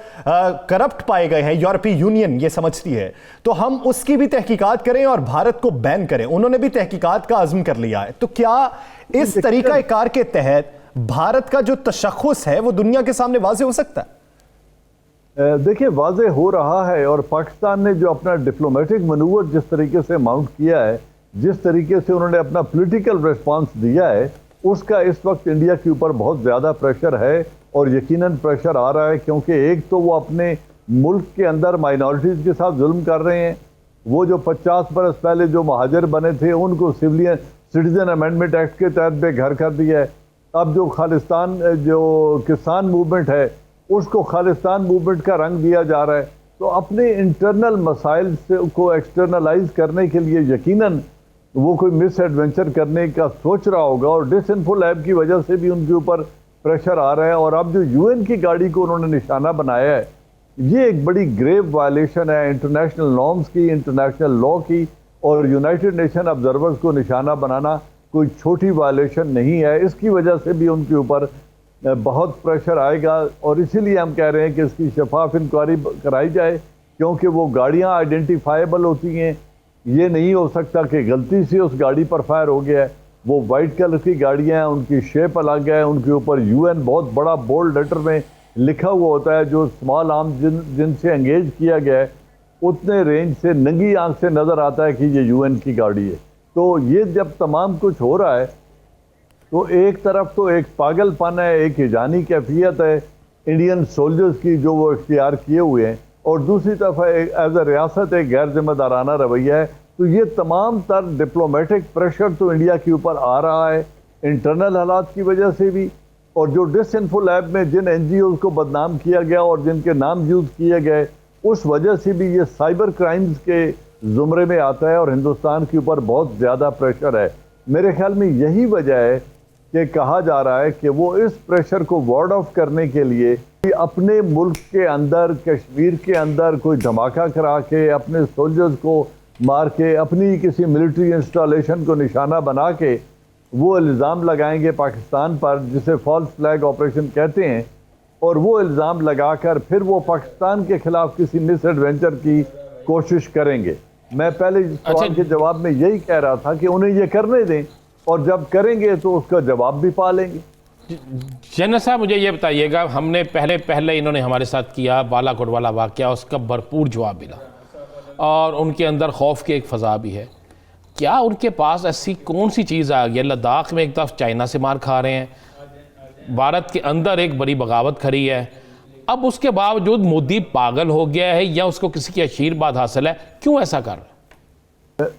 کرپٹ پائے گئے ہیں، یورپی یونین یہ سمجھتی ہے، تو ہم اس کی بھی تحقیقات کریں اور بھارت کو بین کریں۔ انہوں نے بھی تحقیقات کا عزم کر لیا ہے۔ تو کیا اس طریقہ کار کے تحت بھارت کا جو تشخص ہے وہ دنیا کے سامنے واضح ہو سکتا ہے؟ دیکھیں، واضح ہو رہا ہے، اور پاکستان نے جو اپنا ڈپلومیٹک منور جس طریقے سے ماؤنٹ کیا ہے، جس طریقے سے انہوں نے اپنا پولیٹیکل ریسپانس دیا ہے، اس کا اس وقت انڈیا کے اوپر بہت زیادہ پریشر ہے، اور یقیناً پریشر آ رہا ہے، کیونکہ ایک تو وہ اپنے ملک کے اندر مائنورٹیز کے ساتھ ظلم کر رہے ہیں۔ وہ جو 50 برس پہلے جو مہاجر بنے تھے ان کو سٹیزن امینڈمنٹ ایکٹ کے تحت بے گھر کر دیا ہے۔ اب جو خالستان جو کسان موومنٹ ہے اس کو خالستان موومنٹ کا رنگ دیا جا رہا ہے۔ تو اپنے انٹرنل مسائل کو ایکسٹرنلائز کرنے کے لیے یقیناً وہ کوئی مس ایڈونچر کرنے کا سوچ رہا ہوگا، اور ڈس انفو لیب کی وجہ سے بھی ان کے اوپر پریشر آ رہا ہے۔ اور اب جو یو این کی گاڑی کو انہوں نے نشانہ بنایا ہے، یہ ایک بڑی گریو وائلیشن ہے انٹرنیشنل نارمز کی، انٹرنیشنل لا کی، اور یونائٹڈ نیشن آبزرورز کو نشانہ بنانا کوئی چھوٹی وائلیشن نہیں ہے۔ اس کی وجہ سے بھی ان کے اوپر بہت پریشر آئے گا، اور اسی لیے ہم کہہ رہے ہیں کہ اس کی شفاف انکوائری کرائی جائے، کیونکہ وہ گاڑیاں آئیڈینٹیفائیبل ہوتی ہیں۔ یہ نہیں ہو سکتا کہ غلطی سے اس گاڑی پر فائر ہو گیا ہے۔ وہ وائٹ کلر کی گاڑیاں ہیں، ان کی شیپ الگ ہے، ان کے اوپر یو این بہت بڑا بولڈ لیٹر میں لکھا ہوا ہوتا ہے۔ جو اسمال آرم جن سے انگیج کیا گیا ہے، اتنے رینج سے ننگی آنکھ سے نظر آتا ہے کہ یہ یو این کی گاڑی ہے۔ تو یہ جب تمام کچھ ہو رہا ہے تو ایک طرف تو ایک پاگل پن ہے، ایک ہجانی کیفیت ہے انڈین سولجرز کی جو وہ اختیار کیے ہوئے ہیں، اور دوسری طرف ایز اے ریاست ایک غیر ذمہ دارانہ رویہ ہے۔ تو یہ تمام تر ڈپلومیٹک پریشر تو انڈیا کے اوپر آ رہا ہے، انٹرنل حالات کی وجہ سے بھی، اور جو ڈس انفو لیب میں جن این جی اوز کو بدنام کیا گیا اور جن کے نام یوز کیے گئے، اس وجہ سے بھی یہ سائبر کرائمز کے زمرے میں آتا ہے، اور ہندوستان کے اوپر بہت زیادہ پریشر ہے۔ میرے خیال میں یہی وجہ ہے کہ کہا جا رہا ہے کہ وہ اس پریشر کو وارڈ آف کرنے کے لیے اپنے ملک کے اندر، کشمیر کے اندر کوئی دھماکہ کرا کے، اپنے سولجرز کو مار کے، اپنی کسی ملٹری انسٹالیشن کو نشانہ بنا کے وہ الزام لگائیں گے پاکستان پر، جسے فالس فلیگ آپریشن کہتے ہیں، اور وہ الزام لگا کر پھر وہ پاکستان کے خلاف کسی مس ایڈوینچر کی کوشش کریں گے. میں پہلے سوال کے جواب میں یہی کہہ رہا تھا کہ انہیں یہ کرنے دیں اور جب کریں گے تو اس کا جواب بھی پا لیں گے. جنرل صاحب مجھے یہ بتائیے گا، ہم نے پہلے انہوں نے ہمارے ساتھ کیا بالا کوٹ والا واقعہ، اس کا بھرپور جواب ملا اور ان کے اندر خوف کی ایک فضا بھی ہے. کیا ان کے پاس ایسی کون سی چیز آ گئی؟ لداخ میں ایک طرف چائنا سے مار کھا رہے ہیں، بھارت کے اندر ایک بڑی بغاوت کھڑی ہے، اب اس کے باوجود مودی پاگل ہو گیا ہے یا اس کو کسی کی آشیرواد حاصل ہے؟ کیوں ایسا کر رہے ہیں؟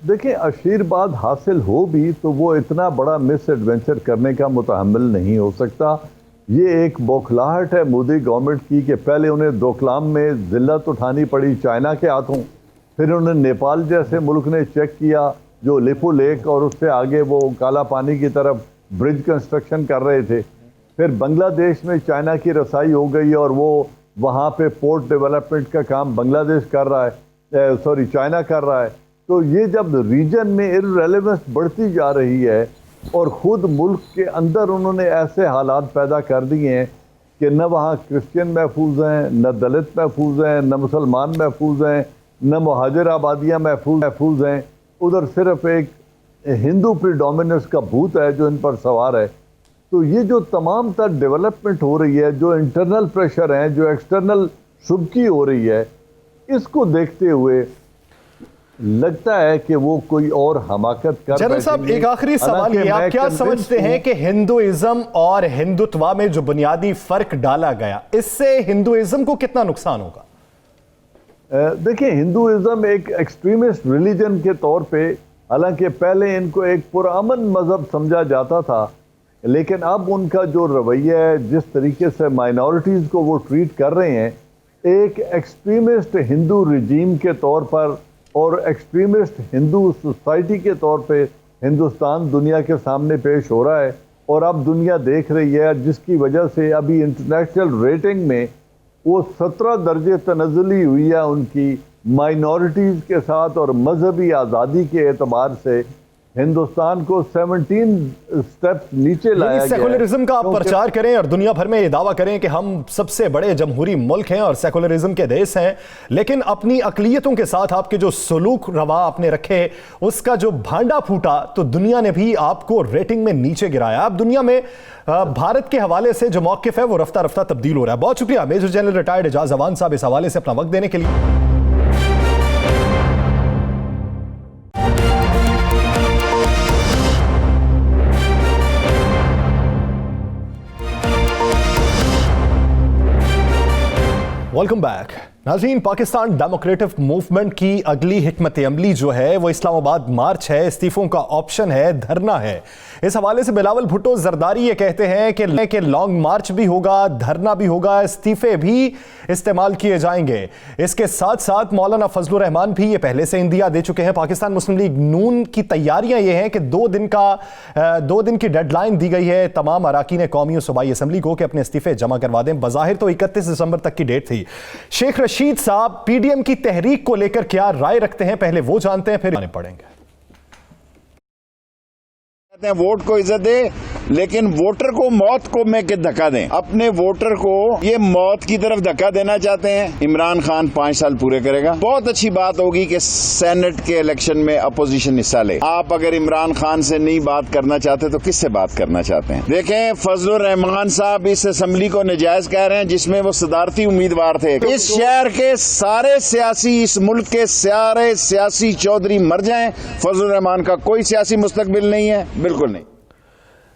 دیکھیں آشیرواد حاصل ہو بھی تو وہ اتنا بڑا مس ایڈوینچر کرنے کا متحمل نہیں ہو سکتا. یہ ایک بوکھلاہٹ ہے مودی گورنمنٹ کی کہ پہلے انہیں ڈوکلام میں ذلت اٹھانی پڑی چائنا کے ہاتھوں، پھر انہیں نیپال جیسے ملک نے چیک کیا جو لیپو لیک اور اس سے آگے وہ کالا پانی کی طرف برج کنسٹرکشن کر رہے تھے، پھر بنگلہ دیش میں چائنا کی رسائی ہو گئی اور وہ وہاں پہ پورٹ ڈیولپمنٹ کا کام بنگلہ دیش کر رہا ہے، چائنا کر رہا ہے. تو یہ جب ریجن میں ارریلیونس بڑھتی جا رہی ہے اور خود ملک کے اندر انہوں نے ایسے حالات پیدا کر دیے ہیں کہ نہ وہاں کرسچین محفوظ ہیں، نہ دلت محفوظ ہیں، نہ مسلمان محفوظ ہیں، نہ مہاجر آبادیاں محفوظ ہیں، ادھر صرف ایک ہندو پریڈومیننس کا بھوت ہے جو ان پر سوار ہے. تو یہ جو تمام تر ڈیولپمنٹ ہو رہی ہے، جو انٹرنل پریشر ہیں، جو ایکسٹرنل سبکی ہو رہی ہے، اس کو دیکھتے ہوئے لگتا ہے کہ وہ کوئی اور حماقت کر. جنرل صاحب ایک آخری سوال یہ، آپ کیا سمجھتے ہیں کہ ہندوازم اور ہندوتوا میں جو بنیادی فرق ڈالا گیا اس سے ہندوازم کو کتنا نقصان ہوگا؟ دیکھیں ہندوازم ایک ایکسٹریمسٹ ریلیجن کے طور پہ، حالانکہ پہلے ان کو ایک پرامن مذہب سمجھا جاتا تھا، لیکن اب ان کا جو رویہ ہے، جس طریقے سے مائنورٹیز کو وہ ٹریٹ کر رہے ہیں، ایک ایکسٹریمسٹ ہندو رجیم کے طور پر اور ایکسٹریمسٹ ہندو سوسائٹی کے طور پہ ہندوستان دنیا کے سامنے پیش ہو رہا ہے. اور اب دنیا دیکھ رہی ہے، جس کی وجہ سے ابھی انٹرنیشنل ریٹنگ میں وہ 17 درجے تنزلی ہوئی ہے ان کی مائنورٹیز کے ساتھ، اور مذہبی آزادی کے اعتبار سے ہندوستان کو 17 سٹیپس نیچے لایا گیا ہے. سیکولرزم کا آپ پرچار کریں اور دنیا بھر میں یہ دعویٰ کریں کہ ہم سب سے بڑے جمہوری ملک ہیں اور سیکولرزم کے دیس ہیں، لیکن اپنی اقلیتوں کے ساتھ آپ کے جو سلوک روا آپ نے رکھے اس کا جو بھانڈا پھوٹا تو دنیا نے بھی آپ کو ریٹنگ میں نیچے گرایا. اب دنیا میں بھارت کے حوالے سے جو موقف ہے وہ رفتہ رفتہ تبدیل ہو رہا ہے. بہت شکریہ میجر جنرل ریٹائرڈ اعجاز اعوان صاحب اس حوالے سے اپنا وقت دینے کے لیے. Welcome back. ناظرین، پاکستان ڈیموکریٹک موومنٹ کی اگلی حکمت عملی جو ہے وہ اسلام آباد مارچ ہے، استعفوں کا آپشن ہے، دھرنا ہے. اس حوالے سے بلاول بھٹو زرداری یہ کہتے ہیں کہ لانگ مارچ بھی ہوگا، دھرنا بھی ہوگا، استعفے بھی استعمال کیے جائیں گے. اس کے ساتھ ساتھ مولانا فضل الرحمان بھی یہ پہلے سے اندیا دے چکے ہیں. پاکستان مسلم لیگ نون کی تیاریاں یہ ہیں کہ 2 دن کی ڈیڈ لائن دی گئی ہے تمام اراکین قومی و صوبائی اسمبلی کو کہ اپنے استعفے جمع کروا دیں. بظاہر تو 31 دسمبر تک کی ڈیٹ تھی. شیخ رشید صاحب پی ڈی ایم کی تحریک کو لے کر کیا رائے رکھتے ہیں، پہلے وہ جانتے ہیں پھر آنے پڑیں گے. ووٹ کو عزت دے، لیکن ووٹر کو موت کو میں کہ دھکا دیں. اپنے ووٹر کو یہ موت کی طرف دھکا دینا چاہتے ہیں. عمران خان 5 سال پورے کرے گا. بہت اچھی بات ہوگی کہ سینٹ کے الیکشن میں اپوزیشن حصہ لے. آپ اگر عمران خان سے نہیں بات کرنا چاہتے تو کس سے بات کرنا چاہتے ہیں؟ دیکھیں فضل الرحمان صاحب اس اسمبلی کو نجائز کہہ رہے ہیں جس میں وہ صدارتی امیدوار تھے. اس شہر کے سارے سیاسی، اس ملک کے سارے سیاسی چودھری مر جائیں، فضل الرحمان کا کوئی سیاسی مستقبل نہیں ہے، بالکل نہیں.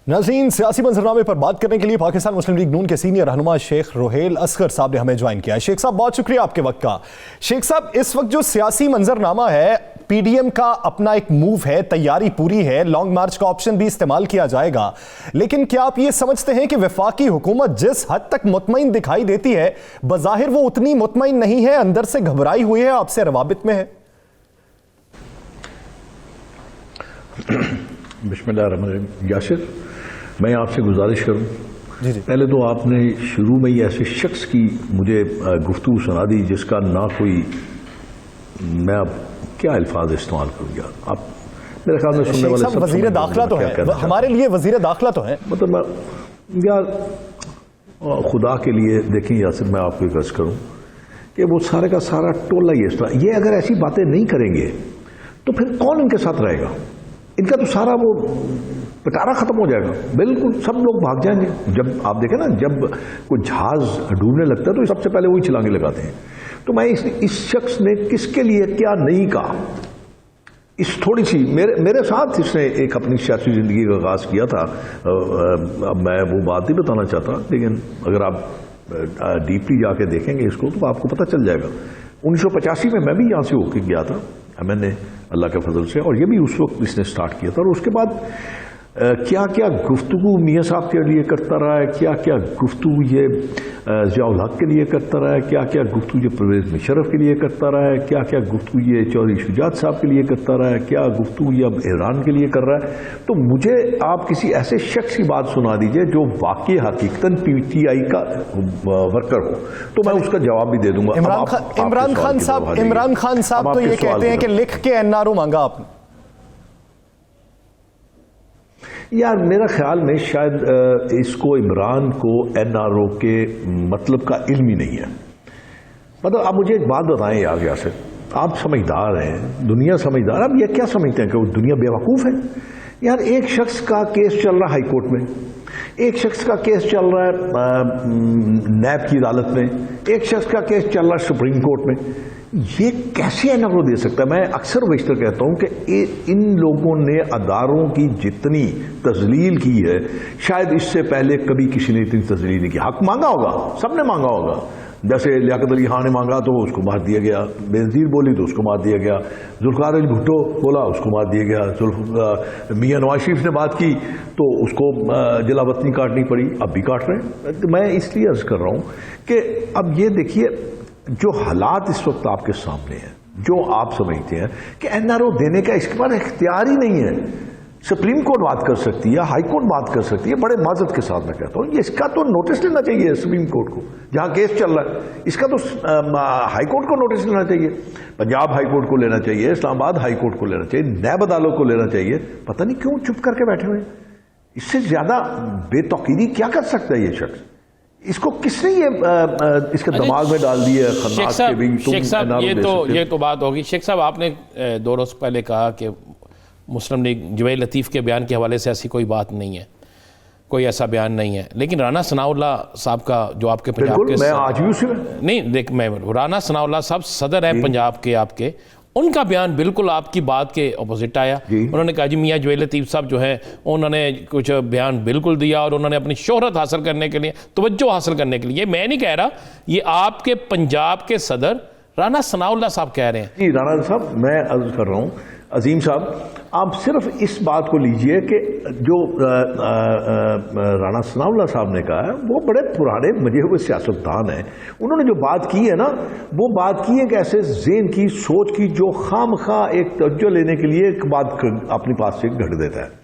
ناظرین، سیاسی منظرنامے پر بات کرنے کے لیے پاکستان مسلم لیگ نون کے سینئر رہنما شیخ روہیل اصغر صاحب نے ہمیں جوائن کیا ہے. شیخ صاحب بہت شکریہ آپ کے وقت کا. شیخ صاحب، اس وقت جو سیاسی منظرنامہ ہے، پی ڈی ایم کا اپنا ایک موو ہے، تیاری پوری ہے، لانگ مارچ کا آپشن بھی استعمال کیا جائے گا، لیکن کیا آپ یہ سمجھتے ہیں کہ وفاقی حکومت جس حد تک مطمئن دکھائی دیتی ہے بظاہر وہ اتنی مطمئن نہیں ہے، اندر سے گھبرائی ہوئی ہے، آپ سے روابط میں ہے؟ بسم اللہ الرحمن الرحیم. یاسر، میں آپ سے گزارش کروں، پہلے تو آپ نے شروع میں ہی ایسے شخص کی مجھے گفتگو سنا دی جس کا نہ کوئی، میں اب کیا الفاظ استعمال کروں گا. آپ میرے خیال میں سننے والے وزیر داخلہ تو ہے، ہمارے لیے وزیر داخلہ تو ہے، مطلب یار خدا کے لیے دیکھیں یاسر، میں آپ کو ایک عرض کروں کہ وہ سارے کا سارا ٹولہ ہی اس طرح، یہ اگر ایسی باتیں نہیں کریں گے تو پھر کون ان کے ساتھ رہے گا؟ ان کا تو سارا وہ پٹارا ختم ہو جائے گا، بالکل سب لوگ بھاگ جائیں گے۔ جب آپ دیکھیں نا، جب کوئی جہاز ڈوبنے لگتا ہے تو سب سے پہلے وہی چھلانگیں لگاتے ہیں۔ تو میں اس شخص نے کس کے لیے کیا نہیں کہا، اس تھوڑی سی میرے ساتھ اس نے ایک اپنی سیاسی زندگی کا آغاز کیا تھا۔ اب میں وہ بات نہیں بتانا چاہتا، لیکن اگر آپ ڈیپلی جا کے دیکھیں گے اس کو تو آپ کو پتہ چل جائے گا۔ 1985 میں بھی یہاں سے ہو کے گیا تھا، میں نے اللہ کے فضل سے، اور یہ بھی اس وقت اس نے سٹارٹ کیا تھا، اور اس کے بعد کیا کیا گفتگو میاں صاحب کے لیے کرتا رہا ہے، کیا کیا گفتگو یہ ضیاء الحق کے لیے کرتا رہا ہے، کیا کیا گفتگو یہ پرویز مشرف کے لیے کرتا رہا ہے، کیا کیا گفتگو یہ چودھری شجاعت صاحب کے لیے کرتا رہا ہے، کیا گفتگو یہ اب ایران کے لیے کر رہا ہے۔ تو مجھے آپ کسی ایسے شخص کی بات سنا دیجئے جو واقعی حقیقتاً پی ٹی آئی کا ورکر ہو، تو میں اس کا جواب بھی دے دوں گا۔ عمران خان صاحب تو یہ کہتے ہیں کہ لکھ کے این آر او مانگا آپ نے۔ یار میرا خیال میں شاید اس کو عمران کو این آر او کے مطلب کا علم ہی نہیں ہے۔ مطلب آپ مجھے ایک بات بتائیں یار یاسر، آپ سمجھدار ہیں، دنیا سمجھدار، اب یہ کیا سمجھتے ہیں کہ وہ دنیا بیوقوف ہے؟ یار ایک شخص کا کیس چل رہا ہے ہائی کورٹ میں، ایک شخص کا کیس چل رہا ہے نیب کی عدالت میں، ایک شخص کا کیس چل رہا ہے سپریم کورٹ میں، یہ کیسے این آر او دے سکتا ہے؟ میں اکثر بیشتر کہتا ہوں کہ ان لوگوں نے اداروں کی جتنی تذلیل کی ہے شاید اس سے پہلے کبھی کسی نے اتنی تذلیل نہیں کی۔ حق مانگا ہوگا، سب نے مانگا ہوگا، جیسے لیاقت علی خان نے مانگا تو اس کو مار دیا گیا، بےنظیر بولی تو اس کو مار دیا گیا، ذوالفقار علی بھٹو بولا اس کو مار دیا گیا، میاں نواز شریف نے بات کی تو اس کو جلا وطنی کاٹنی پڑی، اب بھی کاٹ رہے ہیں۔ میں اس لیے عرض کر رہا ہوں کہ اب یہ دیکھیے جو حالات اس وقت آپ کے سامنے ہیں، جو آپ سمجھتے ہیں کہ این آر او دینے کا اس کے بعد اختیار ہی نہیں ہے۔ سپریم کورٹ بات کر سکتی ہے، ہائی کورٹ بات کر سکتی ہے، بڑے معذرت کے ساتھ میں کہتا ہوں، اس کا تو نوٹس لینا چاہیے سپریم کورٹ کو، جہاں کیس چل رہا ہے اس کا تو ہائی کورٹ کو نوٹس لینا چاہیے، پنجاب ہائی کورٹ کو لینا چاہیے، اسلام آباد ہائی کورٹ کو لینا چاہیے، نیب عدالت کو لینا چاہیے۔ پتہ نہیں کیوں چپ کر کے بیٹھے ہوئے، اس سے زیادہ بے توقیری کیا کر سکتا ہے یہ شخص؟ اس کو کس نے اس کے دماغ میں ڈال دیا ہے خناس کے بھی؟ شیخ صاحب یہ تو بات ہوگی۔ شیخ صاحب آپ نے 2 روز پہلے کہا کہ مسلم لیگ جویل لطیف کے بیان کے حوالے سے ایسی کوئی بات نہیں ہے، کوئی ایسا بیان نہیں ہے، لیکن رانا ثناء اللہ صاحب کا جو آپ کے پنجاب کے رانا ثناء اللہ صاحب صدر ہیں پنجاب کے آپ کے، ان کا بیان بالکل آپ کی بات کے اپوزٹ آیا۔ انہوں نے کہا جی میاں جویل لطیف صاحب جو ہیں انہوں نے کچھ بیان بالکل دیا اور انہوں نے اپنی شہرت حاصل کرنے کے لیے، توجہ حاصل کرنے کے لیے، یہ میں نہیں کہہ رہا، یہ آپ کے پنجاب کے صدر رانا ثناء اللہ صاحب کہہ رہے ہیں۔ جی رانا صاحب میں عرض کر رہا ہوں، عظیم صاحب آپ صرف اس بات کو لیجئے کہ جو رانا ثناء اللہ صاحب نے کہا ہے وہ بڑے پرانے مجھے ہوئے سیاستدان ہیں، انہوں نے جو بات کی ہے نا وہ بات کی ہے کہ ایسے ذہن کی سوچ کی جو خام خواہ ایک توجہ لینے کے لیے ایک بات اپنی پاس سے گھڑ دیتا ہے،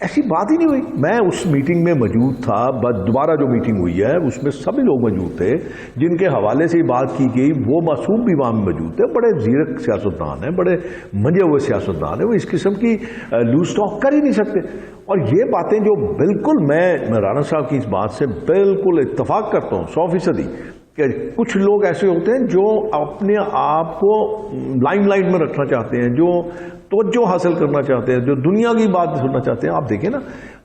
ایسی بات ہی نہیں ہوئی۔ میں اس میٹنگ میں موجود تھا، دوبارہ جو میٹنگ ہوئی ہے اس میں سبھی لوگ موجود تھے جن کے حوالے سے بات کی گئی، وہ معصوم بھی وہاں میں موجود تھے، بڑے زیرک سیاستدان ہیں، بڑے منجے ہوئے سیاستدان ہیں، وہ اس قسم کی لوز ٹاک کر ہی نہیں سکتے۔ اور یہ باتیں جو بالکل میں رانا صاحب کی اس بات سے بالکل اتفاق کرتا ہوں 100%، کہ کچھ لوگ ایسے ہوتے ہیں جو اپنے آپ کو لائم لائٹ میں رکھنا چاہتے ہیں، جو توجہ حاصل کرنا چاہتے ہیں، جو دنیا کی بات سننا چاہتے ہیں۔ آپ دیکھیں نا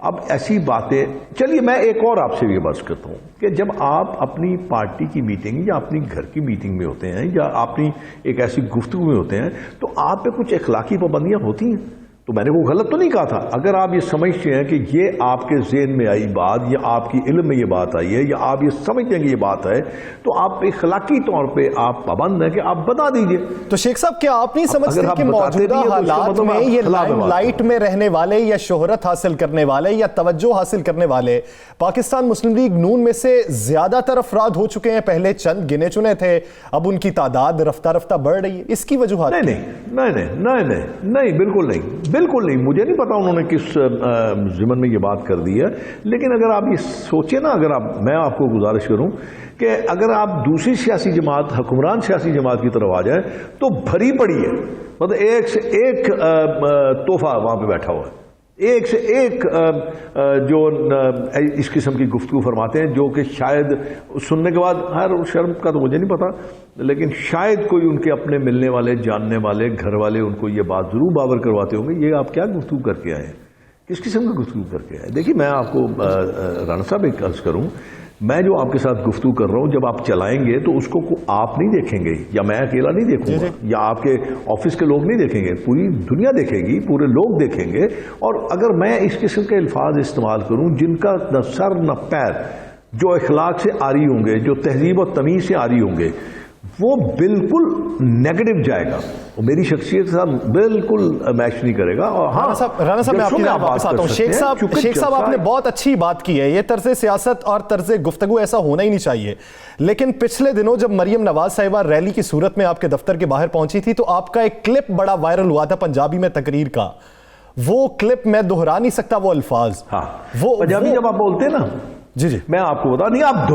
اب ایسی باتیں، چلیے میں ایک اور آپ سے یہ بات کرتا ہوں کہ جب آپ اپنی پارٹی کی میٹنگ یا اپنی گھر کی میٹنگ میں ہوتے ہیں یا اپنی ایک ایسی گفتگو میں ہوتے ہیں تو آپ پہ کچھ اخلاقی پابندیاں ہوتی ہیں۔ تو میں نے وہ غلط تو نہیں کہا تھا، اگر آپ یہ سمجھتے ہیں کہ یہ آپ کے ذہن میں آئی بات یا آپ کی علم میں یہ بات آئی ہے یا آپ یہ سمجھتے ہیں کہ یہ بات ہے تو آپ اخلاقی طور پہ آپ پابند ہیں کہ آپ بتا دیجئے۔ تو شیخ صاحب کیا آپ نہیں سمجھتے کہ موجودہ حالات میں یہ لائم لائٹ میں رہنے والے یا شہرت حاصل کرنے والے یا توجہ حاصل کرنے والے پاکستان مسلم لیگ نون میں سے زیادہ تر افراد ہو چکے ہیں؟ پہلے چند گنے چنے تھے، اب ان کی تعداد رفتہ رفتہ بڑھ رہی ہے، اس کی وجوہات؟ نہیں بالکل نہیں، بالکل نہیں، مجھے نہیں پتا انہوں نے کس ضمن میں یہ بات کر دی ہے، لیکن اگر آپ یہ سوچیں نا، اگر میں آپ کو گزارش کروں کہ اگر آپ دوسری سیاسی جماعت، حکمران سیاسی جماعت کی طرف آ جائیں تو بھری پڑی ہے، مطلب ایک سے ایک تحفہ وہاں پہ بیٹھا ہوا ہے، ایک سے ایک جو اس قسم کی گفتگو فرماتے ہیں جو کہ شاید سننے کے بعد ہر شرم کا تو مجھے نہیں پتا، لیکن شاید کوئی ان کے اپنے ملنے والے، جاننے والے، گھر والے ان کو یہ بات ضرور باور کرواتے ہوں گے، یہ آپ کیا گفتگو کر کے آئے ہیں، کس قسم کا گفتگو کر کے آئے ہیں۔ دیکھیے میں آپ کو رانا صاحب ایک عرض کروں، میں جو آپ کے ساتھ گفتگو کر رہا ہوں جب آپ چلائیں گے تو اس کو آپ نہیں دیکھیں گے، یا میں اکیلا نہیں دیکھوں گا، یا آپ کے آفس کے لوگ نہیں دیکھیں گے، پوری دنیا دیکھے گی، پورے لوگ دیکھیں گے۔ اور اگر میں اس قسم کے الفاظ استعمال کروں جن کا نہ سر نہ پیر، جو اخلاق سے آری ہوں گے، جو تہذیب و تمیز سے آری ہوں گے، وہ بالکل نیگیٹو جائے گا، وہ میری شخصیت کے ساتھ بالکل میچ نہیں کرے گا۔ اور ہاں رانا صاحب میں آپ کی طرف واپس آتا ہوں۔ شیخ صاحب آپ نے بہت اچھی بات کی ہے، یہ طرز سیاست اور طرز گفتگو ایسا ہونا ہی نہیں چاہیے، لیکن پچھلے دنوں جب مریم نواز صاحبہ ریلی کی صورت میں آپ کے دفتر کے باہر پہنچی تھی تو آپ کا ایک کلپ بڑا وائرل ہوا تھا پنجابی میں تقریر کا، وہ کلپ میں دہرا نہیں سکتا وہ الفاظ۔ ہاں وہ پنجابی جب آپ بولتے ہیں نا، جی میں آپ کو بتا نہیں، آپ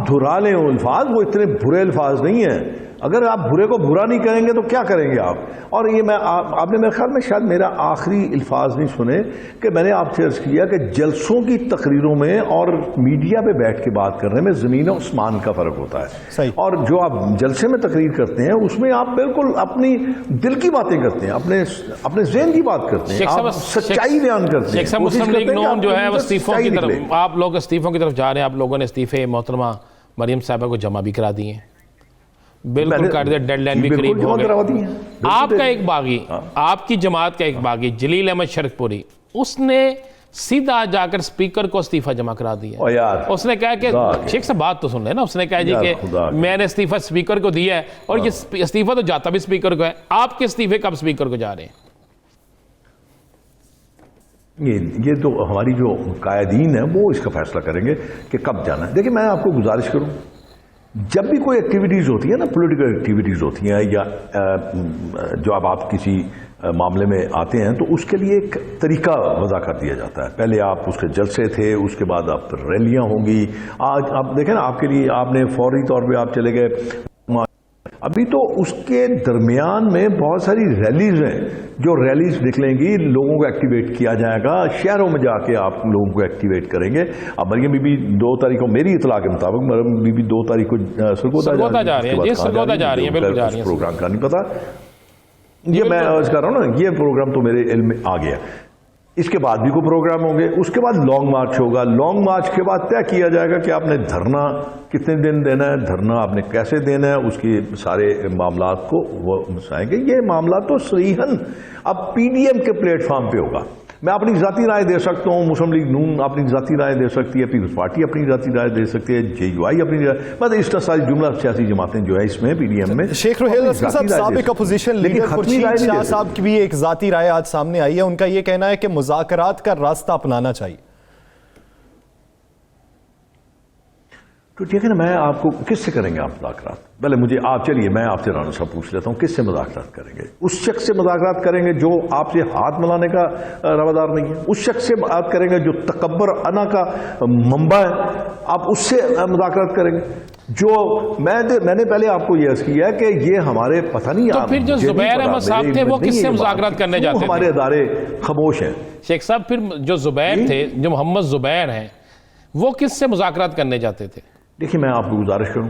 دہرا لیں وہ الفاظ، وہ اتنے برے الفاظ نہیں ہیں۔ اگر آپ برے کو برا نہیں کریں گے تو کیا کریں گے آپ؟ اور یہ آپ نے میرے خیال میں شاید میرا آخری الفاظ نہیں سنے کہ میں نے آپ سے عرض کیا کہ جلسوں کی تقریروں میں اور میڈیا پہ بیٹھ کے بات کرنے میں زمین و آسمان کا فرق ہوتا ہے۔ صحیح۔ اور جو آپ جلسے میں تقریر کرتے ہیں اس میں آپ بالکل اپنی دل کی باتیں کرتے ہیں، اپنے ذہن کی بات کرتے ہیں، آپ سچائی بیان کرتے ہیں۔ مسلم لیگ نون جو ہے وہ استعفوں کی طرف، آپ لوگ استعفوں کی طرف جا رہے ہیں، آپ لوگوں نے استعفے محترمہ مریم صاحبہ کو جمع بھی کرا دیے ہیں، بالکل ڈیڈ لائن بھی قریب ہو گئے۔ آپ کا ایک باغی، آپ کی جماعت کا ایک باغی جلیل احمد شرک پوری، اس نے سیدھا جا کر سپیکر کو استعفیٰ جمع کرا دیا۔ اس نے کہا کہ شیخ صاحب بات تو سن لیں نا، اس نے کہا جی کہ میں نے استعفیٰ سپیکر کو دیا ہے، اور یہ استعفیٰ تو جاتا بھی سپیکر کو ہے، آپ کے استعفے کب سپیکر کو جا رہے ہیں؟ یہ تو ہماری جو قائدین ہیں وہ اس کا فیصلہ کریں گے کہ کب جانا ہے۔ دیکھیں میں آپ کو گزارش کروں، جب بھی کوئی ایکٹیویٹیز ہوتی ہے نا، پولیٹیکل ایکٹیویٹیز ہوتی ہیں یا جو اب آپ کسی معاملے میں آتے ہیں تو اس کے لیے ایک طریقہ وضع کر دیا جاتا ہے۔ پہلے آپ اس کے جلسے تھے، اس کے بعد آپ ریلیاں ہوں گی۔ آج آپ دیکھیں نا، آپ کے لیے آپ نے فوری طور پہ آپ چلے گئے، ابھی تو اس کے درمیان میں بہت ساری ریلیز ہیں، جو ریلیز نکلیں گی، لوگوں کو ایکٹیویٹ کیا جائے گا، شہروں میں جا کے آپ لوگوں کو ایکٹیویٹ کریں گے۔ اب مریم بی بی 2 تاریخ کو، میری اطلاع کے مطابق مریم بی بی 2 تاریخ کو سرگودا جا رہی ہیں، سرگودا جا رہی ہیں، بالکل جا رہی ہیں۔ پروگرام کا نہیں پتا، یہ میں عرض کر رہا ہوں نا، یہ پروگرام تو میرے علم میں آ گیا۔ اس کے بعد بھی کوئی پروگرام ہوں گے، اس کے بعد لانگ مارچ ہوگا، لانگ مارچ کے بعد طے کیا جائے گا کہ آپ نے دھرنا کتنے دن دینا ہے، دھرنا آپ نے کیسے دینا ہے، اس کی سارے معاملات کو وہ مسائیں گے۔ یہ معاملات تو صریحاً اب پی ڈی ایم کے پلیٹ فارم پہ ہوگا۔ میں اپنی ذاتی رائے دے سکتا ہوں، مسلم لیگ نون اپنی ذاتی رائے دے سکتی ہے، پیپلز پارٹی اپنی ذاتی رائے دے سکتی ہے، جے یو آئی اپنی رائے، مطلب اس طرح ساری جملہ سیاسی جماعتیں جو ہے اس میں پی ڈی ایم میں۔ شیخ روہیل اسکر صاحب، سابق اپوزیشن لیڈر خورشید شاہ صاحب کی بھی ایک ذاتی رائے آج سامنے آئی ہے، ان کا یہ کہنا ہے کہ مذاکرات کا راستہ اپنانا چاہیے۔ تو ٹھیک ہے نا، میں آپ کو کس سے کریں گے آپ مذاکرات؟ پہلے مجھے آپ چلیے میں آپ سے رانا صاحب پوچھ لیتا ہوں، کس سے مذاکرات کریں گے؟ اس شخص سے مذاکرات کریں گے جو آپ سے ہاتھ ملانے کا روادار نہیں ہے، اس شخص سے بات کریں گے جو تکبر انا کا منبع ہے، آپ اس سے مذاکرات کریں گے؟ جو میں نے پہلے آپ کو یہ عرض کیا ہے کہ یہ ہمارے پتہ نہیں، تو پھر جو زبیر احمد صاحب تھے وہ کس سے مذاکرات کرنے جاتے تھے؟ ہمارے ادارے خاموش ہیں۔ شیخ صاحب پھر جو زبیر تھے، جو محمد زبیر ہیں، وہ کس سے مذاکرات کرنے جاتے تھے؟ دیکھیں میں آپ کو گزارش کروں،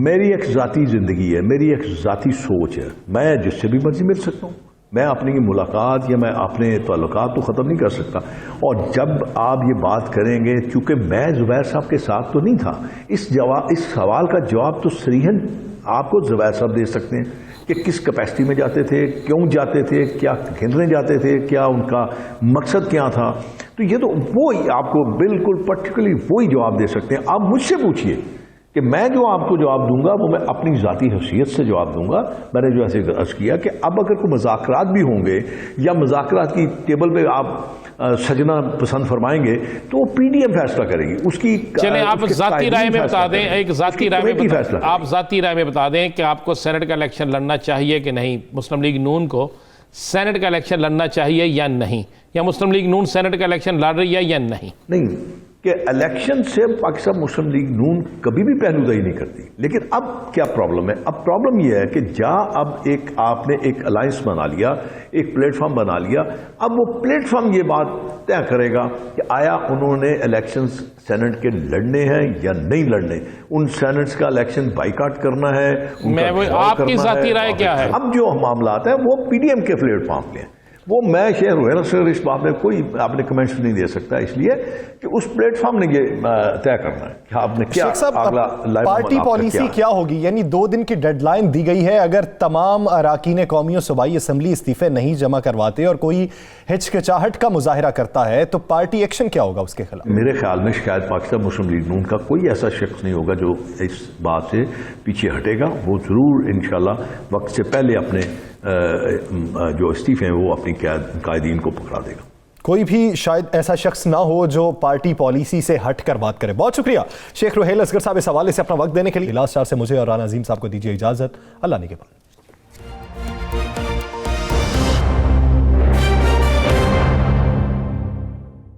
میری ایک ذاتی زندگی ہے، میری ایک ذاتی سوچ ہے، میں جس سے بھی مرضی مل سکتا ہوں، میں اپنی ملاقات یا میں اپنے تعلقات تو ختم نہیں کر سکتا۔ اور جب آپ یہ بات کریں گے، چونکہ میں زبیر صاحب کے ساتھ تو نہیں تھا، اس سوال کا جواب تو صریحاً آپ کو زبیر صاحب دے سکتے ہیں کہ کس کیپیسٹی میں جاتے تھے، کیوں جاتے تھے، کیا کھیلنے جاتے تھے، کیا ان کا مقصد کیا تھا۔ تو یہ تو وہی آپ کو بالکل پرٹیکولرلی وہی جواب دے سکتے ہیں۔ آپ مجھ سے پوچھئے کہ میں جو آپ کو جواب دوں گا وہ میں اپنی ذاتی حیثیت سے جواب دوں گا۔ میں نے جو ایسے عرض کیا کہ اب اگر کوئی مذاکرات بھی ہوں گے یا مذاکرات کی ٹیبل پہ آپ سجنا پسند فرمائیں گے تو وہ پی ڈی ایم فیصلہ کرے گی، اس کی چلیں آپ ذاتی رائے میں بتا دیں، ایک ذاتی رائے میں آپ ذاتی رائے میں بتا دیں کہ آپ کو سینٹ کا الیکشن لڑنا چاہیے کہ نہیں، مسلم لیگ نون کو سینٹ کا الیکشن لڑنا چاہیے یا نہیں، یا مسلم لیگ نون سینٹ کا الیکشن لڑ رہی ہے یا نہیں؟ نہیں کہ الیکشن سے پاکستان مسلم لیگ نون کبھی بھی پہلوداری نہیں کرتی. لیکن اب کیا پرابلم ہے؟ اب پرابلم یہ ہے کہ اب آپ نے ایک الائنس بنا لیا, ایک پلیٹ فارم بنا لیا. اب وہ پلیٹ فارم یہ بات طے کرے گا کہ آیا انہوں نے الیکشنز سینٹ کے لڑنے ہیں یا نہیں لڑنے, ان سینٹس کا الیکشن بائیکاٹ کرنا ہے, آپ کی ذاتی رائے کیا ہے؟ اب جو معاملات ہیں وہ پی ڈی ایم کے پلیٹ فارم پہ ہیں. وہ میں شیخ روحیل سر اس بات میں کوئی آپ نے کمنٹس نہیں دے سکتا, اس لیے کہ اس پلیٹ فارم نے یہ طے کرنا ہے کہ آپ نے کیا اگلا پارٹی پالیسی کیا ہوگی. یعنی 2 دن کی ڈیڈ لائن دی گئی ہے, اگر تمام اراکین قومی و صوبائی اسمبلی استعفے نہیں جمع کرواتے اور کوئی ہچکچاہٹ کا مظاہرہ کرتا ہے تو پارٹی ایکشن کیا ہوگا اس کے خلاف؟ میرے خیال میں شاید پاکستان مسلم لیگ نون کا کوئی ایسا شخص نہیں ہوگا جو اس بات سے پیچھے ہٹے گا. وہ ضرور انشاءاللہ وقت سے پہلے اپنے جو استعفے ہیں وہ اپنی قائدین کو پکڑا دے گا. کوئی بھی شاید ایسا شخص نہ ہو جو پارٹی پالیسی سے ہٹ کر بات کرے. بہت شکریہ شیخ روحیل اصغر صاحب اس حوالے سے اپنا وقت دینے کے لیے. دلاس 4 سے مجھے اور رانا عظیم صاحب کو دیجیے اجازت. اللہ نے کے بعد.